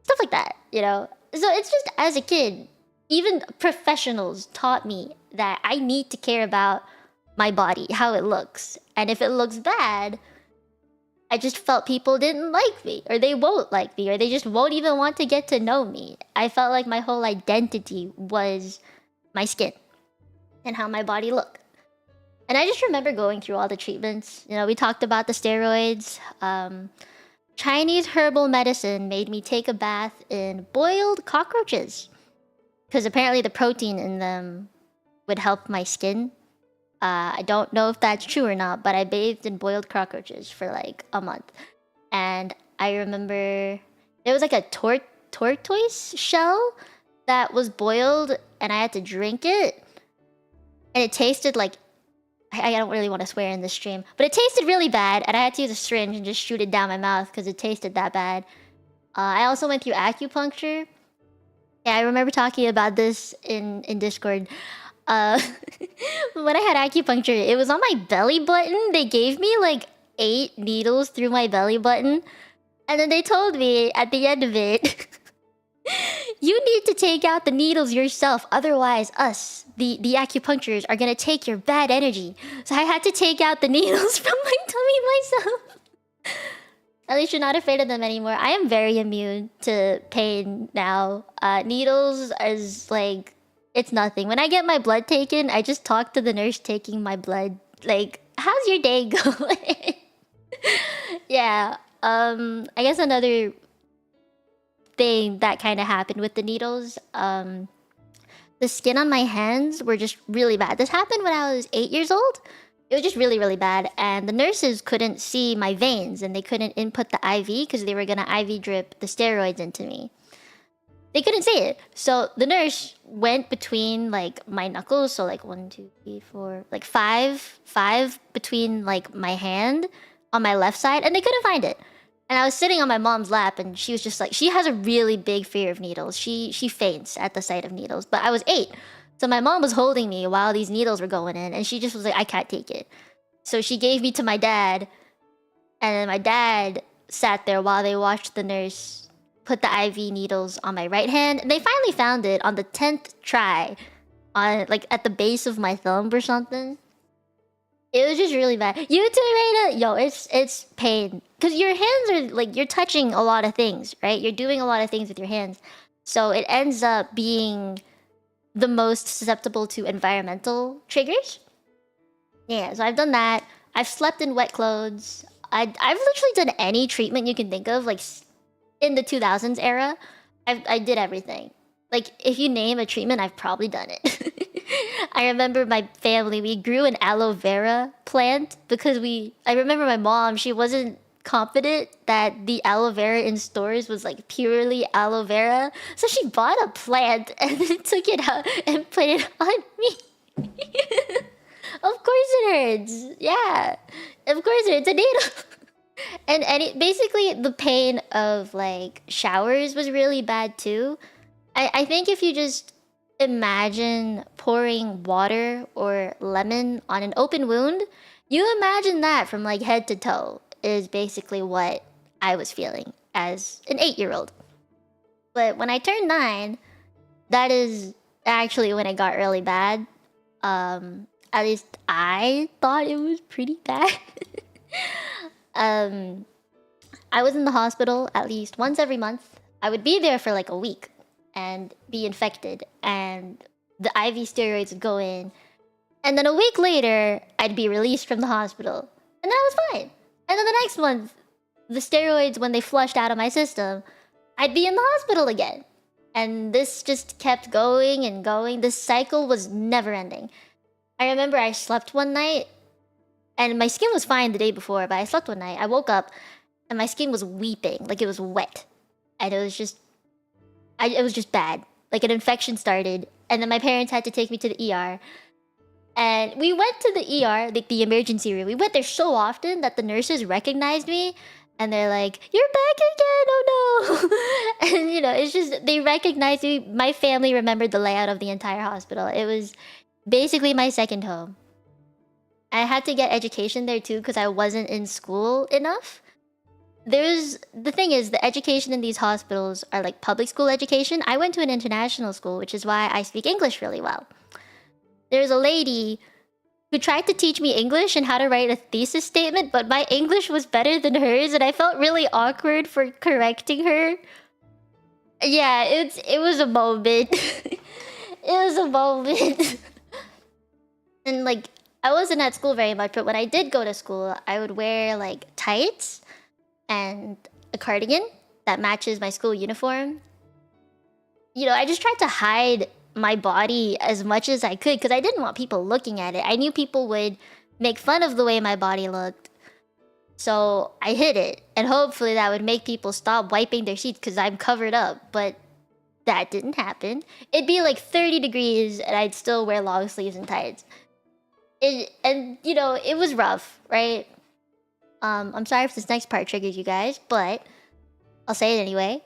Stuff like that, you know? So it's just, as a kid, even professionals taught me that I need to care about my body, how it looks. And if it looks bad, I just felt people didn't like me, or they won't like me, or they just won't even want to get to know me. I felt like my whole identity was my skin and how my body looked. And I just remember going through all the treatments. You know, we talked about the steroids. Chinese herbal medicine made me take a bath in boiled cockroaches, because apparently the protein in them would help my skin. I don't know if that's true or not, but I bathed in boiled cockroaches for like a month. And I remember there was like a tortoise shell that was boiled, and I had to drink it. And it tasted like... I don't really want to swear in this stream, but it tasted really bad, and I had to use a syringe and just shoot it down my mouth because it tasted that bad. I also went through acupuncture. Yeah, I remember talking about this in Discord. When I had acupuncture, it was on my belly button. They gave me like 8 needles through my belly button. And then they told me at the end of it, you need to take out the needles yourself. Otherwise, us, the acupuncturists, are going to take your bad energy. So I had to take out the needles from my tummy myself. At least you're not afraid of them anymore. I am very immune to pain now. Needles is like... It's nothing. When I get my blood taken, I just talk to the nurse taking my blood. Like, how's your day going? Yeah. I guess another thing that kind of happened with the needles, the skin on my hands were just really bad. This happened when I was 8 years old. It was just really, really bad. And the nurses couldn't see my veins, and they couldn't input the IV because they were going to IV drip the steroids into me. They couldn't see it. So the nurse went between like my knuckles. So like 1, 2, 3, 4, like five between like my hand on my left side, and they couldn't find it. And I was sitting on my mom's lap, and she was just like, she has a really big fear of needles. She faints at the sight of needles. But I was 8. So my mom was holding me while these needles were going in, and she just was like, I can't take it. So she gave me to my dad, and then my dad sat there while they watched the nurse put the IV needles on my right hand. And they finally found it on the 10th try, on like at the base of my thumb or something. It was just really bad. You too, Reina. Yo, it's pain because your hands are like you're touching a lot of things, right? You're doing a lot of things with your hands, so it ends up being the most susceptible to environmental triggers. Yeah, so I've done that. I've slept in wet clothes. I've literally done any treatment you can think of, like in the 2000s era. I did everything. Like if you name a treatment, I've probably done it. I remember my family, we grew an aloe vera plant because I remember my mom, she wasn't confident that the aloe vera in stores was like purely aloe vera. So she bought a plant and then took it out and put it on me. Of course it hurts. Yeah. Of course it hurts. A needle. And basically the pain of like showers was really bad too. I think if you just imagine pouring water or lemon on an open wound, you imagine that from like head to toe is basically what I was feeling as an 8-year-old. But when I turned 9, that is actually when it got really bad. At least I thought it was pretty bad. I was in the hospital at least once every month. I would be there for like a week and be infected, and the IV steroids would go in, and then a week later I'd be released from the hospital, and that was fine. And then the next month, the steroids, when they flushed out of my system, I'd be in the hospital again, and this just kept going and going. This cycle was never ending. I remember I slept one night, and my skin was fine the day before, but I slept one night. I woke up, and my skin was weeping, like it was wet, and it was just bad. Like an infection started, and then my parents had to take me to the ER. And we went to the ER, like the emergency room. We went there so often that the nurses recognized me, and they're like, "You're back again! Oh no!" And you know, it's just they recognized me. My family remembered the layout of the entire hospital. It was basically my second home. I had to get education there too because I wasn't in school enough. The thing is, the education in these hospitals are like public school education. I went to an international school, which is why I speak English really well. There's a lady who tried to teach me English and how to write a thesis statement, but my English was better than hers, and I felt really awkward for correcting her. Yeah, it was a moment. It was a moment. And like, I wasn't at school very much, but when I did go to school, I would wear like tights and a cardigan that matches my school uniform. You know, I just tried to hide my body as much as I could because I didn't want people looking at it. I knew people would make fun of the way my body looked. So I hid it, and hopefully that would make people stop wiping their sheets because I'm covered up. But that didn't happen. It'd be like 30 degrees and I'd still wear long sleeves and tights. And you know, it was rough, right? I'm sorry if this next part triggers you guys, but I'll say it anyway.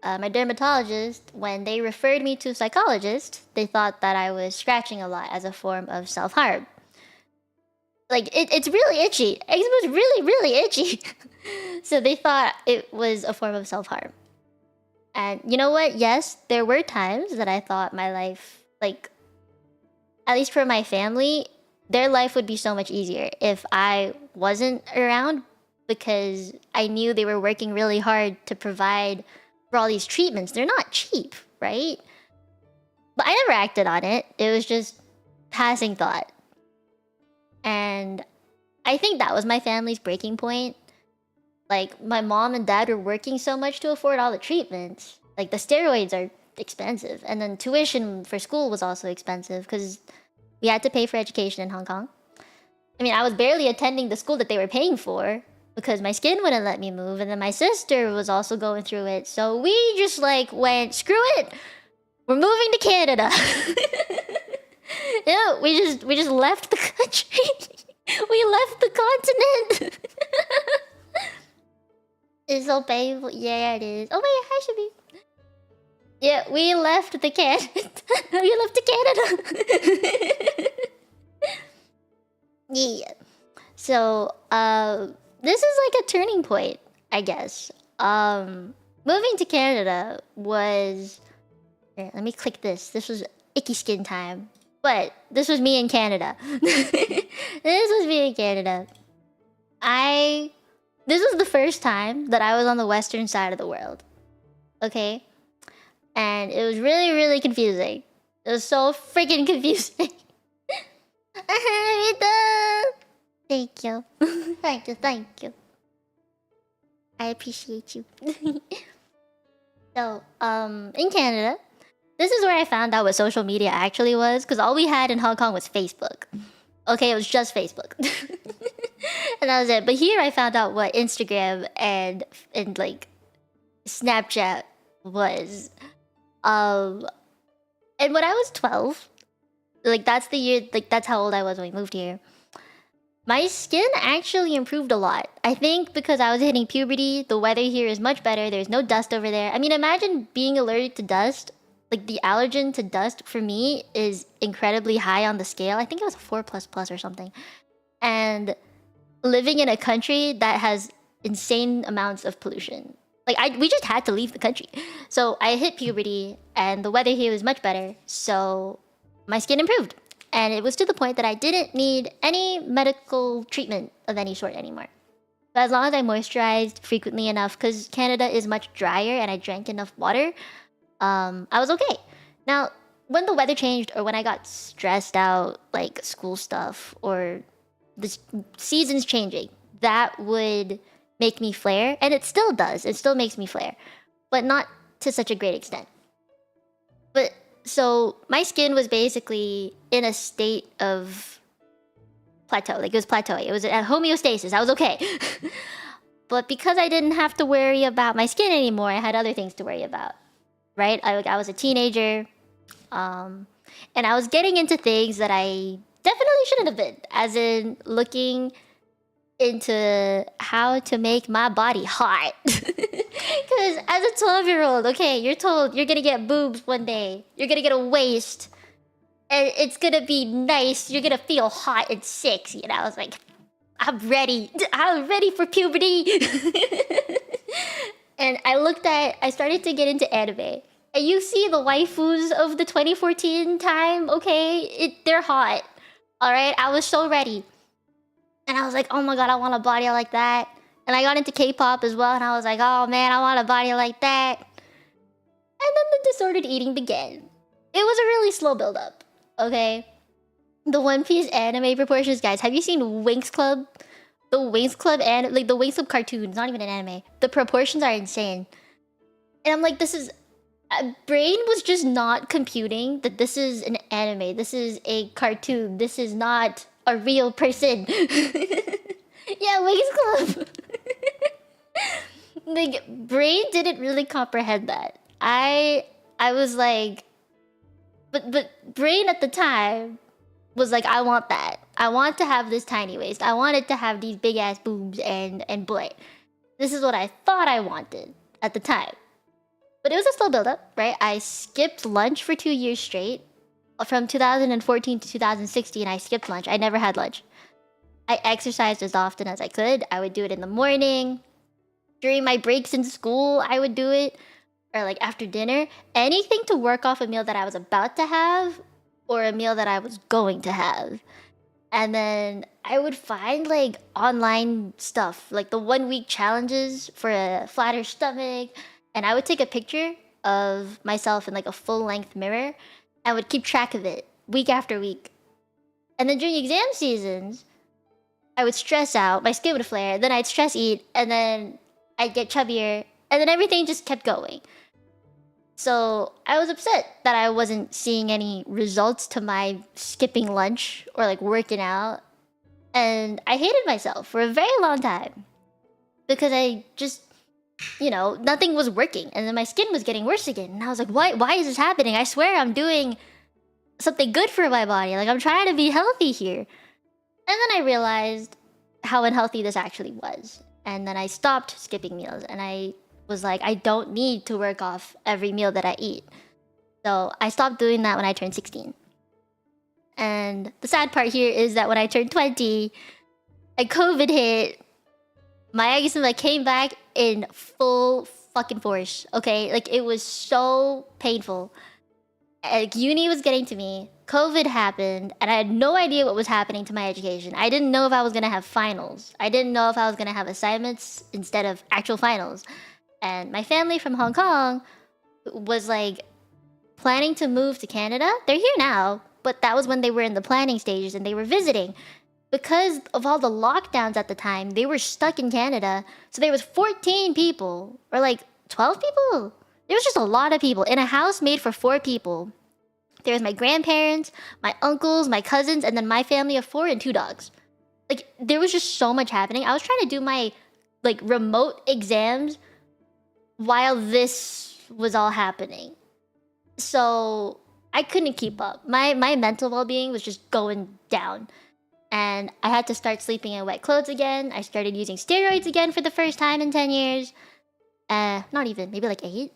My dermatologist, when they referred me to a psychologist, they thought that I was scratching a lot as a form of self-harm. Like, it's really itchy. It was really, really itchy. So they thought it was a form of self-harm. And you know what? Yes, there were times that I thought my life, like, at least for my family, their life would be so much easier if I wasn't around, because I knew they were working really hard to provide for all these treatments. They're not cheap, right? But I never acted on it. It was just passing thought. And I think that was my family's breaking point. Like, my mom and dad were working so much to afford all the treatments. Like, the steroids are expensive. And then tuition for school was also expensive because we had to pay for education in Hong Kong. I mean, I was barely attending the school that they were paying for because my skin wouldn't let me move, and then my sister was also going through it. So we just like went, screw it, we're moving to Canada. Yeah, we just left the country. We left the continent. It's so painful. Yeah, it is. Oh my, I should be. Yeah, we left the Canada. We left to Canada. Yeah. So, this is like a turning point, I guess. Moving to Canada was... Here, let me click this. This was icky skin time. But this was me in Canada. This was me in Canada. This was the first time that I was on the western side of the world. Okay? And it was really, really confusing. It was so freaking confusing. Thank you. Thank you. I appreciate you. So, in Canada, this is where I found out what social media actually was, because all we had in Hong Kong was Facebook. Okay, it was just Facebook. And that was it. But here I found out what Instagram and like Snapchat was. And when I was 12, like that's the year, like that's how old I was when we moved here. My skin actually improved a lot. I think because I was hitting puberty, the weather here is much better. There's no dust over there. I mean, imagine being allergic to dust. Like the allergen to dust for me is incredibly high on the scale. I think it was a 4++ or something. And living in a country that has insane amounts of pollution. Like we just had to leave the country. So I hit puberty and the weather here was much better. So my skin improved. And it was to the point that I didn't need any medical treatment of any sort anymore. But as long as I moisturized frequently enough, because Canada is much drier and I drank enough water, I was okay. Now, when the weather changed or when I got stressed out, like school stuff or the seasons changing, that would make me flare. And it still does. It still makes me flare. But not to such a great extent. But so my skin was basically in a state of plateau. Like it was plateauing. It was at homeostasis. I was okay. But because I didn't have to worry about my skin anymore, I had other things to worry about. Right? I was a teenager. And I was getting into things that I definitely shouldn't have been. As in looking into how to make my body hot. Because as a 12-year-old, okay, you're told you're gonna get boobs one day. You're gonna get a waist. And it's gonna be nice. You're gonna feel hot and sexy. And I was like, I'm ready. I'm ready for puberty. And I started to get into anime. And you see the waifus of the 2014 time, okay? They're hot. Alright? I was so ready. And I was like, oh my god, I want a body like that. And I got into K-pop as well, and I was like, oh man, I want a body like that. And then the disordered eating began. It was a really slow build-up, okay? The One Piece anime proportions, guys. Have you seen Winx Club? The Winx Club and like the Winx Club cartoon. It's not even an anime. The proportions are insane. And I'm like, this is... brain was just not computing that this is an anime. This is a cartoon. This is not a real person. Yeah, Winx Club. Like, brain didn't really comprehend that. I was like... But brain at the time was like, I want that. I want to have this tiny waist. I wanted to have these big ass boobs and boy. This is what I thought I wanted at the time. But it was a slow build-up, right? I skipped lunch for 2 years straight. From 2014 to 2016, I skipped lunch. I never had lunch. I exercised as often as I could. I would do it in the morning. During my breaks in school, I would do it. Or like after dinner. Anything to work off a meal that I was about to have or a meal that I was going to have. And then I would find like online stuff, like the 1-week challenges for a flatter stomach. And I would take a picture of myself in like a full-length mirror. I would keep track of it week after week. And then during exam seasons, I would stress out, my skin would flare, then I'd stress eat, and then I'd get chubbier, and then everything just kept going. So I was upset that I wasn't seeing any results to my skipping lunch or like working out. And I hated myself for a very long time. Because I just... nothing was working. And then my skin was getting worse again. And I was like, why is this happening? I swear I'm doing something good for my body. Like, I'm trying to be healthy here. And then I realized how unhealthy this actually was. And then I stopped skipping meals. And I was like, I don't need to work off every meal that I eat. So I stopped doing that when I turned 16. And the sad part here is that when I turned 20, and COVID hit, my eczema came back in full fucking force, okay? Like, it was so painful. uni was getting to me. COVID happened, and I had no idea what was happening to my education. I didn't know if I was gonna have finals. I didn't know if I was gonna have assignments instead of actual finals. And my family from Hong Kong was like planning to move to Canada. They're here now, but that was when they were in the planning stages and they were visiting. Because of all the lockdowns at the time, they were stuck in Canada. So there was 14 people, or like 12 people. There was just a lot of people in a house made for 4 people. There was my grandparents, my uncles, my cousins, and then my family of 4 and 2 dogs. Like, there was just so much happening. I was trying to do my like remote exams while this was all happening. So I couldn't keep up. My mental well-being was just going down. And I had to start sleeping in wet clothes again. I started using steroids again for the first time in 10 years. Not even, maybe like 8.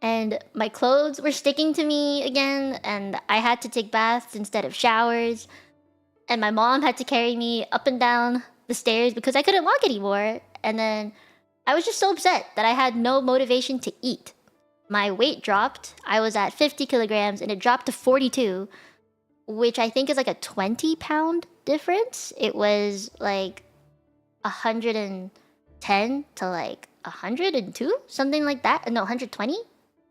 And my clothes were sticking to me again, and I had to take baths instead of showers. And my mom had to carry me up and down the stairs because I couldn't walk anymore. And then I was just so upset that I had no motivation to eat. My weight dropped. I was at 50 kilograms, and it dropped to 42. Which I think is like a 20-pound difference. It was like 110 to like 102, something like that. No, 120.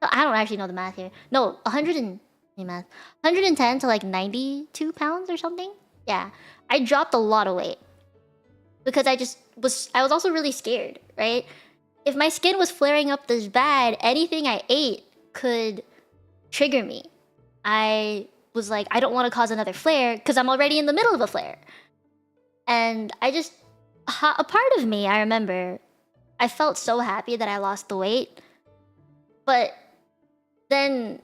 No, I don't actually know the math here. No, 110 to like 92 pounds or something. Yeah, I dropped a lot of weight because I was also really scared, right? If my skin was flaring up this bad, anything I ate could trigger me. I was like, I don't want to cause another flare because I'm already in the middle of a flare. And a part of me, I remember, I felt so happy that I lost the weight. But then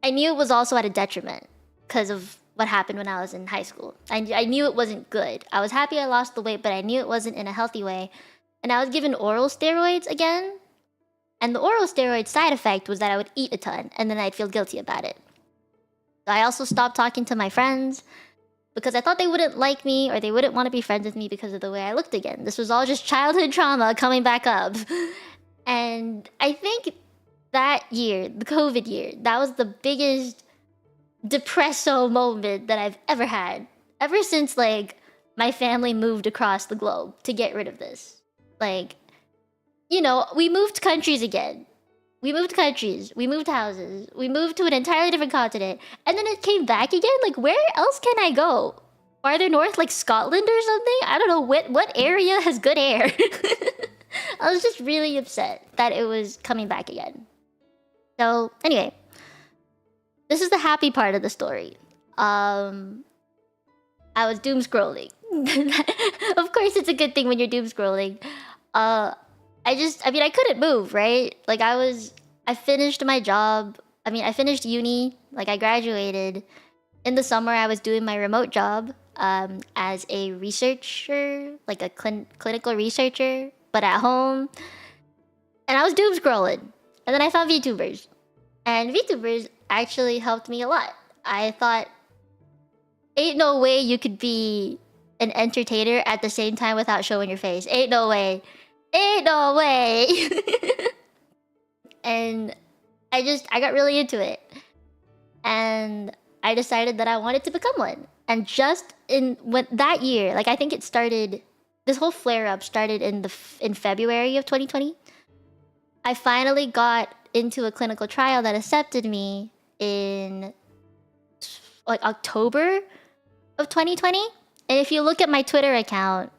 I knew it was also at a detriment because of what happened when I was in high school. I knew it wasn't good. I was happy I lost the weight, but I knew it wasn't in a healthy way. And I was given oral steroids again. And the oral steroid side effect was that I would eat a ton and then I'd feel guilty about it. I also stopped talking to my friends because I thought they wouldn't like me or they wouldn't want to be friends with me because of the way I looked again. This was all just childhood trauma coming back up. And I think that year, the COVID year, that was the biggest depresso moment that I've ever had. Ever since, like, my family moved across the globe to get rid of this. Like, you know, we moved countries again. We moved countries, we moved houses, we moved to an entirely different continent, and then it came back again? Like, where else can I go? Farther north, like Scotland or something? I don't know, what area has good air? I was just really upset that it was coming back again. So, anyway. This is the happy part of the story. I was doom scrolling. Of course it's a good thing when you're doom scrolling. I couldn't move, right? Like, I finished my job. I finished uni. Like, I graduated. In the summer, I was doing my remote job as a researcher, like a clinical researcher, but at home. And I was doom scrolling. And then I found VTubers. And VTubers actually helped me a lot. I thought, ain't no way you could be an entertainer at the same time without showing your face. Ain't no way. Ain't no way. And I got really into it. And I decided that I wanted to become one. And just that year, like, I think it started, this whole flare-up started in February of 2020. I finally got into a clinical trial that accepted me in like October of 2020. And if you look at my Twitter account,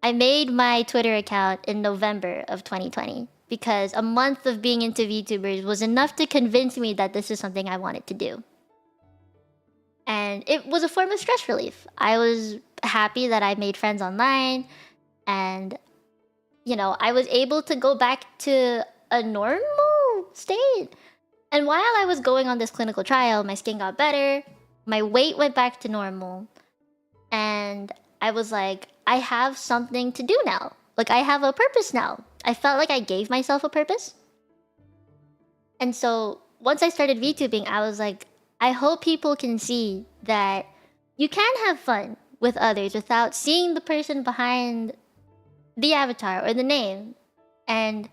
I made my Twitter account in November of 2020 because a month of being into VTubers was enough to convince me that this is something I wanted to do. And it was a form of stress relief. I was happy that I made friends online and, you know, I was able to go back to a normal state. And while I was going on this clinical trial, my skin got better, my weight went back to normal, and I was like, I have something to do now. Like, I have a purpose now. I felt like I gave myself a purpose. And so once I started VTubing, I was like, I hope people can see that you can have fun with others without seeing the person behind the avatar or the name. And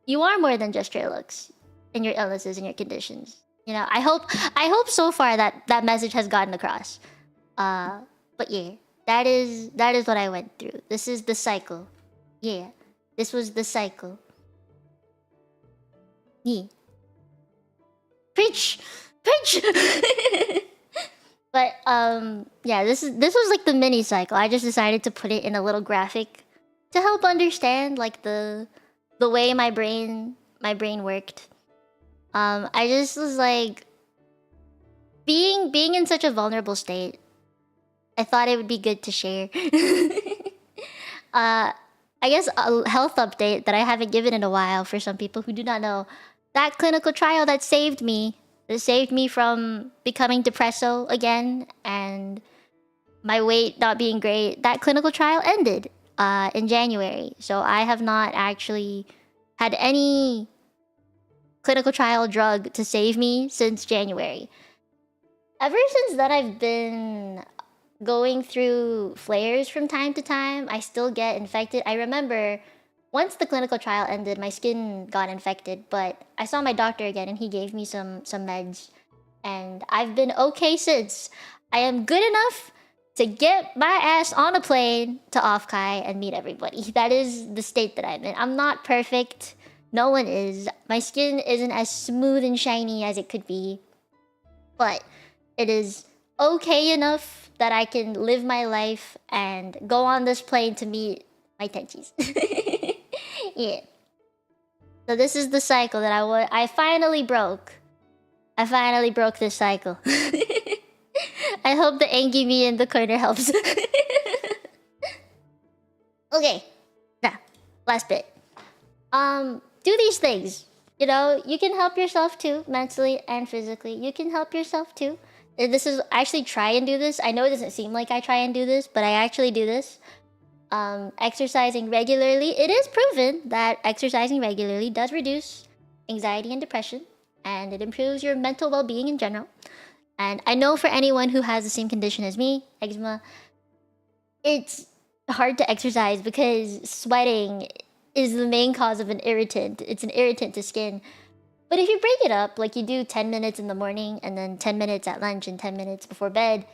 you are more than just your looks and your illnesses and your conditions. You know, I hope so far that that message has gotten across. But yeah, that is what I went through. This is the cycle. Yeah, this was the cycle. Yeah, preach, preach. But yeah, this was like the mini cycle. I just decided to put it in a little graphic to help understand like the way my brain worked. I just was like being in such a vulnerable state. I thought it would be good to share. I guess a health update that I haven't given in a while for some people who do not know. That clinical trial that saved me. That saved me from becoming depresso again and my weight not being great. That clinical trial ended in January. So I have not actually had any clinical trial drug to save me since January. Ever since then, I've been going through flares from time to time. I still get infected. I remember once the clinical trial ended, my skin got infected, but I saw my doctor again and he gave me some meds. And I've been okay since. I am good enough to get my ass on a plane to Offkai and meet everybody. That is the state that I'm in. I'm not perfect. No one is. My skin isn't as smooth and shiny as it could be. But it is okay enough that I can live my life and go on this plane to meet my tenchis. Yeah. So this is the cycle that I finally broke. I finally broke this cycle. I hope the angry me in the corner helps. Okay. Now, last bit. Do these things. You know, you can help yourself too, mentally and physically. You can help yourself too. This is actually try and do this. I know it doesn't seem like I try and do this, but I actually do this. Exercising regularly. It is proven that exercising regularly does reduce anxiety and depression, and it improves your mental well-being in general. And I know for anyone who has the same condition as me, eczema, it's hard to exercise because sweating is the main cause of an irritant. It's an irritant to skin. But if you break it up, like you do 10 minutes in the morning and then 10 minutes at lunch and 10 minutes before bed,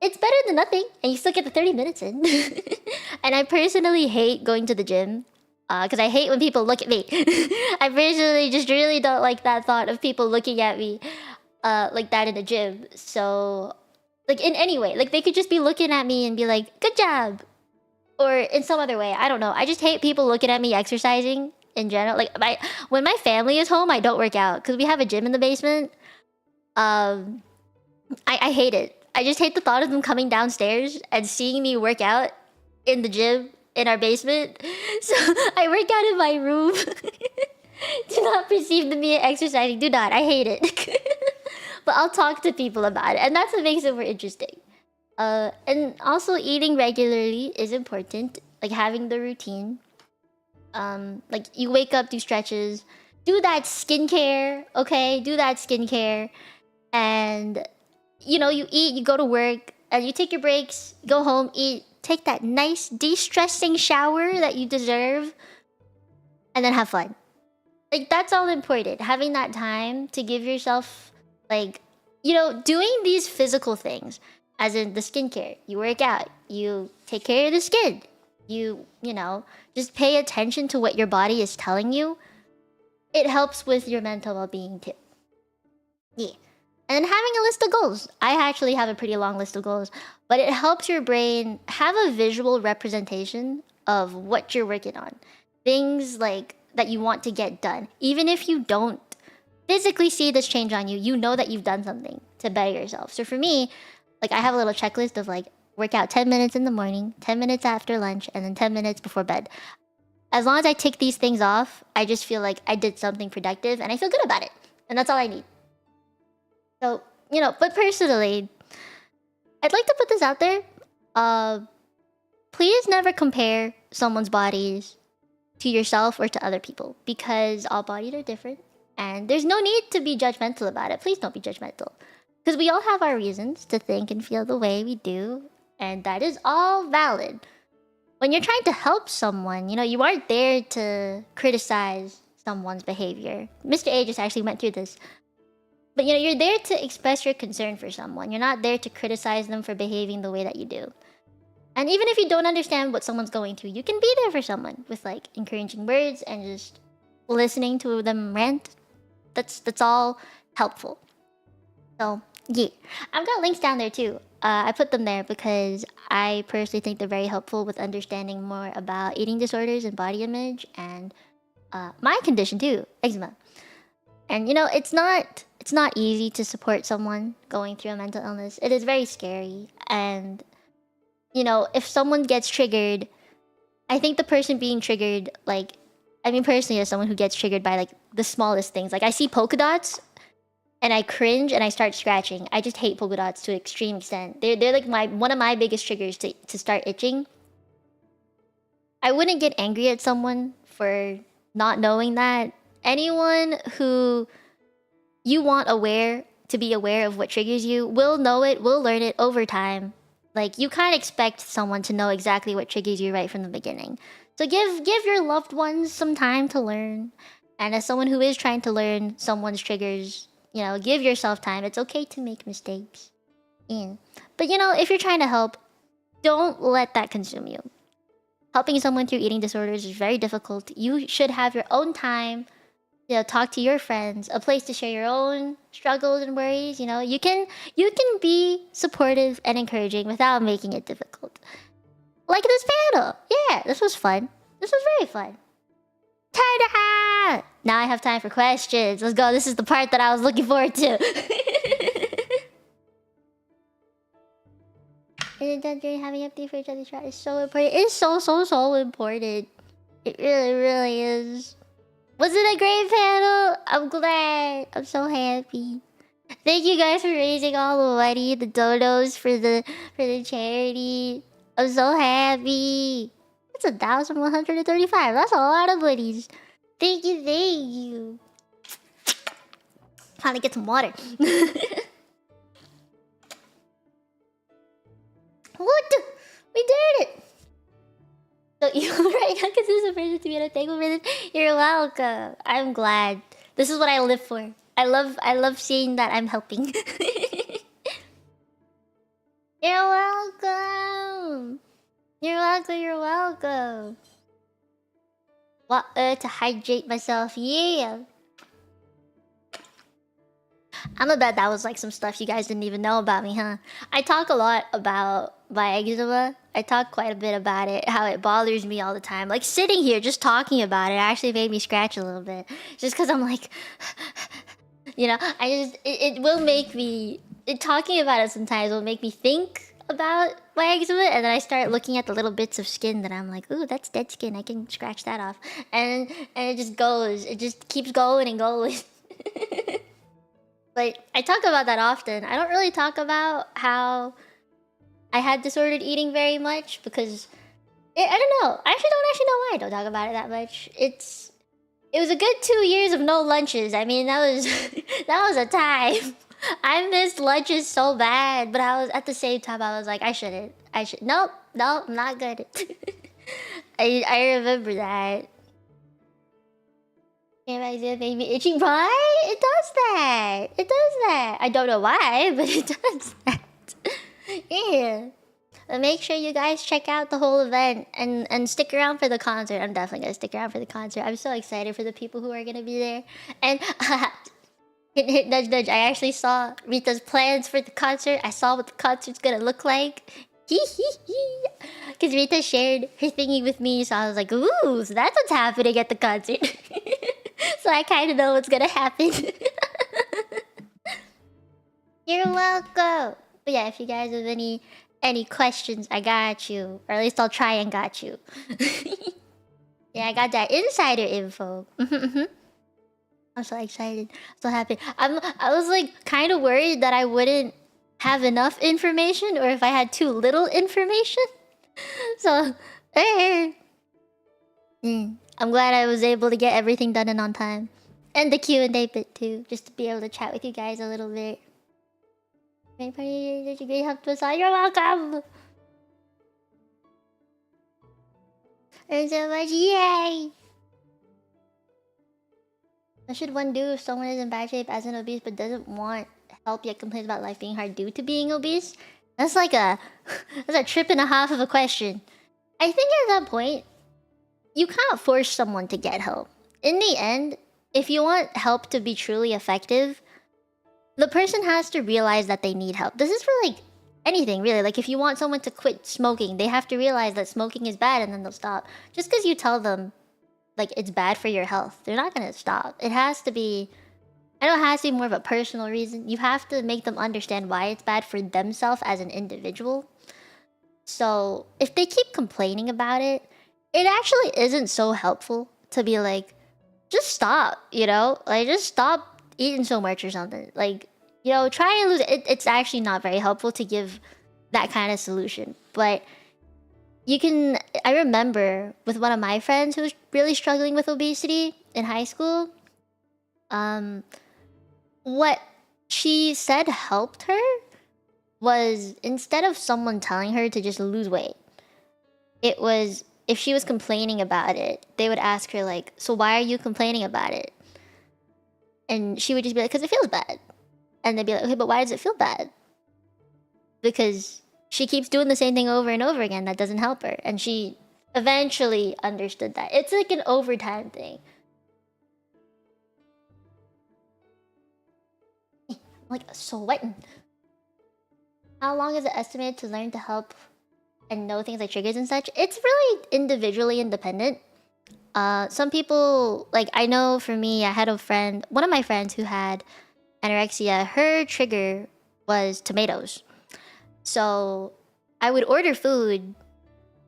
it's better than nothing, and you still get the 30 minutes in. And I personally hate going to the gym, because I hate when people look at me. I personally just really don't like that thought of people looking at me like that in a gym. So, like in any way, like they could just be looking at me and be like, good job. Or in some other way, I don't know. I just hate people looking at me exercising in general. Like when my family is home, I don't work out because we have a gym in the basement. I hate it. I just hate the thought of them coming downstairs and seeing me work out in the gym in our basement. So I work out in my room. Do not perceive me exercising. Do not. I hate it. But I'll talk to people about it. And that's what makes it more interesting. And also eating regularly is important. Like having the routine. Like you wake up, do stretches. Do that skincare. Okay? Do that skincare. And... you know, you eat, you go to work, and you take your breaks, go home, eat, take that nice de-stressing shower that you deserve, and then have fun. Like, that's all important. Having that time to give yourself, like, you know, doing these physical things, as in the skincare. You work out, you take care of the skin, you know, just pay attention to what your body is telling you. It helps with your mental well-being, too. Yeah. And having a list of goals. I actually have a pretty long list of goals, but it helps your brain have a visual representation of what you're working on. Things like that you want to get done. Even if you don't physically see this change on you, you know that you've done something to better yourself. So for me, like I have a little checklist of like work out 10 minutes in the morning, 10 minutes after lunch, and then 10 minutes before bed. As long as I tick these things off, I just feel like I did something productive and I feel good about it. And that's all I need. So, you know, but personally, I'd like to put this out there. Please never compare someone's bodies to yourself or to other people because all bodies are different and there's no need to be judgmental about it. Please don't be judgmental because we all have our reasons to think and feel the way we do, and that is all valid. When you're trying to help someone, you know, you aren't there to criticize someone's behavior. Mr. A just actually went through this. But you know, you're there to express your concern for someone. You're not there to criticize them for behaving the way that you do. And even if you don't understand what someone's going through, you can be there for someone with like encouraging words and just listening to them rant. That's all helpful. So yeah, I've got links down there too. I put them there because I personally think they're very helpful with understanding more about eating disorders and body image and my condition too, eczema. And you know, it's not easy to support someone going through a mental illness. It is very scary. And you know, if someone gets triggered, I think the person being triggered, like, I mean, personally, as someone who gets triggered by like the smallest things, like I see polka dots and I cringe and I start scratching. I just hate polka dots to an extreme extent. They're like one of my biggest triggers to start itching. I wouldn't get angry at someone for not knowing that. Anyone who you want to be aware of what triggers you will know it, will learn it over time. Like, you can't expect someone to know exactly what triggers you right from the beginning. So give your loved ones some time to learn. And as someone who is trying to learn someone's triggers, you know, give yourself time. It's okay to make mistakes. Yeah. But you know, if you're trying to help, don't let that consume you. Helping someone through eating disorders is very difficult. You should have your own time. You know, talk to your friends, a place to share your own struggles and worries. You know, you can be supportive and encouraging without making it difficult. Like this panel. Yeah, this was fun. This was very fun. Ta-da! Now I have time for questions. Let's go. This is the part that I was looking forward to. Is it done during having empathy for each other's shot? It's so important. It's so important. It really is. Was it a great panel? I'm glad. I'm so happy. Thank you guys for raising all the money, the donos for the charity. I'm so happy. That's 1,135. That's a lot of money. Thank you. Finally get some water. What? We did it! So you right now consider the person to be thankful for this. You're welcome. I'm glad. This is what I live for. I love seeing that I'm helping. You're welcome. You're welcome. Water to hydrate myself. Yeah. I'm a bet that was like some stuff you guys didn't even know about me, huh? I talk a lot about my eczema. I talk quite a bit about it, how it bothers me all the time. Like sitting here just talking about it actually made me scratch a little bit. Just because I'm like, you know, it will make me, talking about it sometimes will make me think about my eczema, and then I start looking at the little bits of skin that I'm like, ooh, that's dead skin. I can scratch that off. And it just goes. It just keeps going and going. Like, I talk about that often. I don't really talk about how I had disordered eating very much because I don't know. I don't actually know why I don't talk about it that much. It was a good 2 years of no lunches. I mean, that was that was a time. I missed lunches so bad, but I was at the same time I was like, I shouldn't. Nope, I'm not good. I remember that. It made me itchy. Right? It does that. It does that. I don't know why, but it does that. Yeah. But make sure you guys check out the whole event and stick around for the concert. I'm definitely gonna stick around for the concert. I'm so excited for the people who are gonna be there. And hit nudge nudge. I actually saw Rita's plans for the concert. I saw what the concert's gonna look like. Because Rita shared her thingy with me, so I was like, ooh, so that's what's happening at the concert. So I kind of know what's gonna happen. You're welcome. But yeah, if you guys have any questions, I got you. Or at least I'll try and got you. Yeah, I got that insider info. I'm so excited. So happy. I was like kind of worried that I wouldn't have enough information or if I had too little information. So, I'm glad I was able to get everything done and on time. And the Q&A bit too, just to be able to chat with you guys a little bit. Great help to us all. You're welcome! Thanks so much, yay! What should one do if someone is in bad shape as an obese but doesn't want help yet complains about life being hard due to being obese? That's like a that's a trip and a half of a question. I think at that point, you can't force someone to get help. In the end, if you want help to be truly effective, the person has to realize that they need help. This is for like anything really. Like if you want someone to quit smoking, they have to realize that smoking is bad and then they'll stop. Just because you tell them like it's bad for your health, they're not gonna stop. It has to be, I know it has to be more of a personal reason. You have to make them understand why it's bad for themselves as an individual. So if they keep complaining about it, it actually isn't so helpful to be like, just stop, you know? Like, just stop eating so much or something. Like, you know, try and lose it. It's actually not very helpful to give that kind of solution. But you can... I remember with one of my friends who was really struggling with obesity in high school, what she said helped her was, instead of someone telling her to just lose weight, it was, if she was complaining about it, they would ask her like, so why are you complaining about it? And she would just be like, because it feels bad. And they'd be like, okay, but why does it feel bad? Because she keeps doing the same thing over and over again. That doesn't help her. And she eventually understood that. It's like an overtime thing. I'm like sweating. How long is it estimated to learn to help and know things like triggers and such? It's really individually independent. Some people, like, I know for me, I had a friend, one of my friends who had anorexia. Her trigger was tomatoes. So I would order food,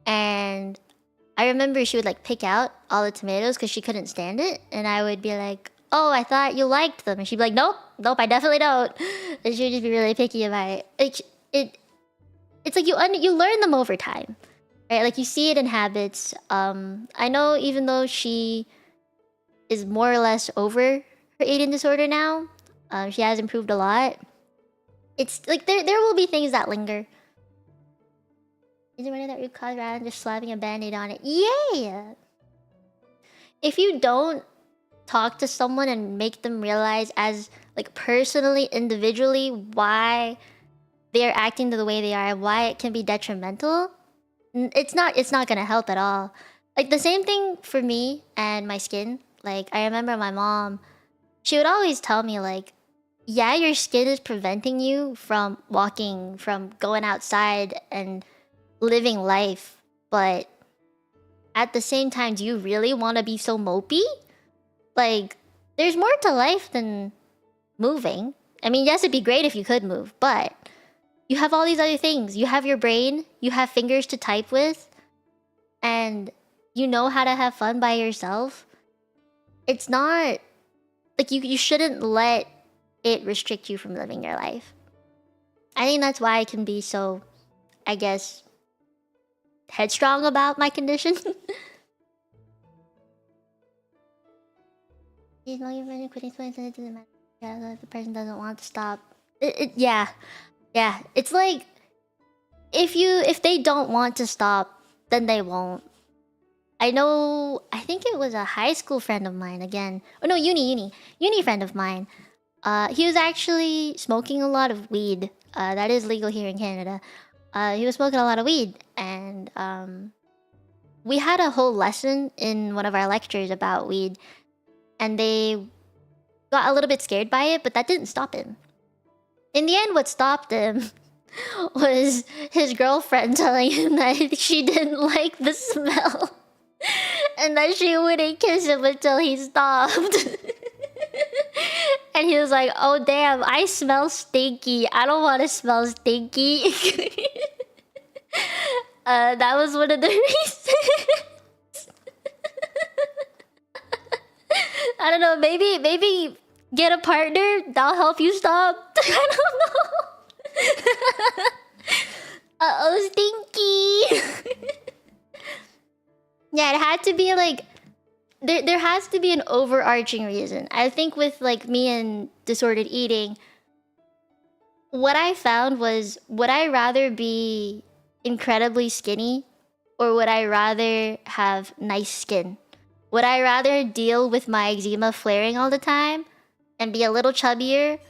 and I remember she would like pick out all the tomatoes because she couldn't stand it, and I would be like, oh, I thought you liked them. And she'd be like, nope, I definitely don't. And she would just be really picky about it. It's like you learn them over time, right? Like you see it in habits. I know even though she is more or less over her eating disorder now, she has improved a lot. It's like there will be things that linger. Is it running that root cause rather than just slapping a band-aid on it? Yeah! If you don't talk to someone and make them realize as like personally, individually, why they're acting the way they are, why it can be detrimental, it's not gonna help at all. Like the same thing for me and my skin. Like I remember my mom, she would always tell me like, yeah, your skin is preventing you from walking, from going outside and living life, but at the same time, do you really want to be so mopey? Like, there's more to life than moving. I mean, yes, it'd be great if you could move, but you have all these other things. You have your brain, you have fingers to type with, and you know how to have fun by yourself. It's not... like, you shouldn't let it restrict you from living your life. I think that's why I can be so, I guess, headstrong about my condition. He's not even quitting smoking, so it doesn't matter. Yeah, the person doesn't want to stop. Yeah. It's like if they don't want to stop, then they won't. I know. I think it was a high school friend of mine again. Oh no, uni friend of mine. He was actually smoking a lot of weed. That is legal here in Canada. He was smoking a lot of weed, and we had a whole lesson in one of our lectures about weed, and they got a little bit scared by it, but that didn't stop him. In the end, what stopped him was his girlfriend telling him that she didn't like the smell and that she wouldn't kiss him until he stopped. And he was like, oh damn, I smell stinky. I don't want to smell stinky. That was one of the reasons. I don't know, maybe get a partner, that'll help you stop. I don't know. Uh-oh, stinky. Yeah, it had to be like... There has to be an overarching reason. I think with like me and disordered eating, what I found was, would I rather be incredibly skinny or would I rather have nice skin? Would I rather deal with my eczema flaring all the time and be a little chubbier,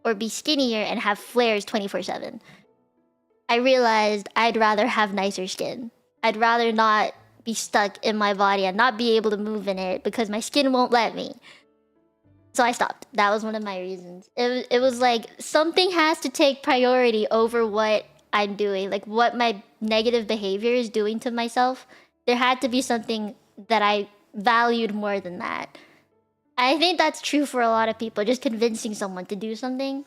or be skinnier and have flares 24/7? I realized I'd rather have nicer skin. I'd rather not be stuck in my body and not be able to move in it because my skin won't let me. So I stopped. That was one of my reasons. It was like something has to take priority over what I'm doing, like what my negative behavior is doing to myself. There had to be something that I valued more than that. I think that's true for a lot of people, just convincing someone to do something.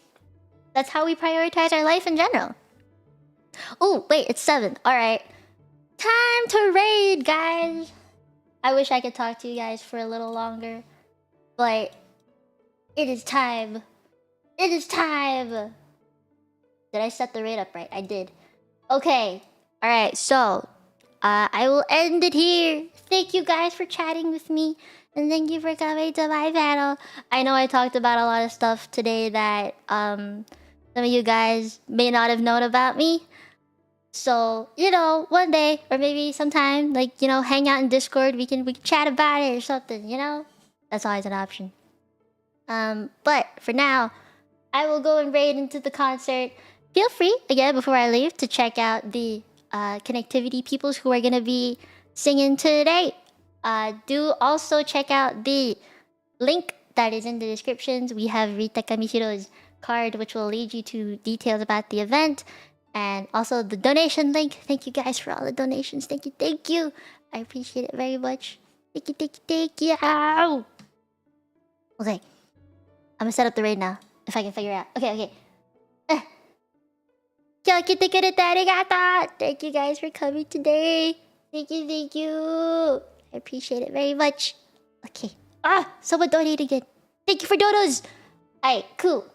That's how we prioritize our life in general. Oh, wait, it's 7. Alright. Time to raid, guys! I wish I could talk to you guys for a little longer. But it is time. It is time! Did I set the raid up right? I did. Okay. Alright, so I will end it here. Thank you guys for chatting with me. And thank you for coming to my panel. I know I talked about a lot of stuff today that some of you guys may not have known about me. So, you know, one day or maybe sometime, like, you know, hang out in Discord, we can chat about it or something, you know? That's always an option. But for now, I will go and raid into the concert. Feel free, again, before I leave, to check out the ConnectiVT peoples who are gonna be singing today. Do also check out the link that is in the descriptions. We have Rita Kamishiro's card, which will lead you to details about the event. And also the donation link. Thank you guys for all the donations. Thank you, thank you. I appreciate it very much. Thank you, thank you, thank you. Ow! Okay. I'm gonna set up the raid now. If I can figure it out. Okay, okay. Thank you guys for coming today. Thank you, thank you. I appreciate it very much. Okay. Someone donated again. Thank you for donos. Alright, cool.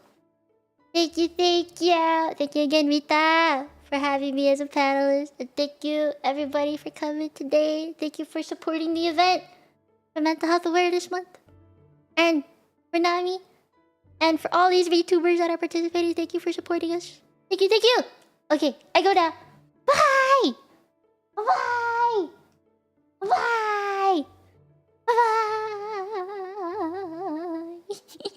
Thank you, thank you. Thank you again, Rita, for having me as a panelist. And thank you, everybody, for coming today. Thank you for supporting the event for Mental Health Awareness Month. And for Nami. And for all these VTubers that are participating, thank you for supporting us. Thank you, thank you. Okay, I go now. Bye! Bye! Bye! Bye!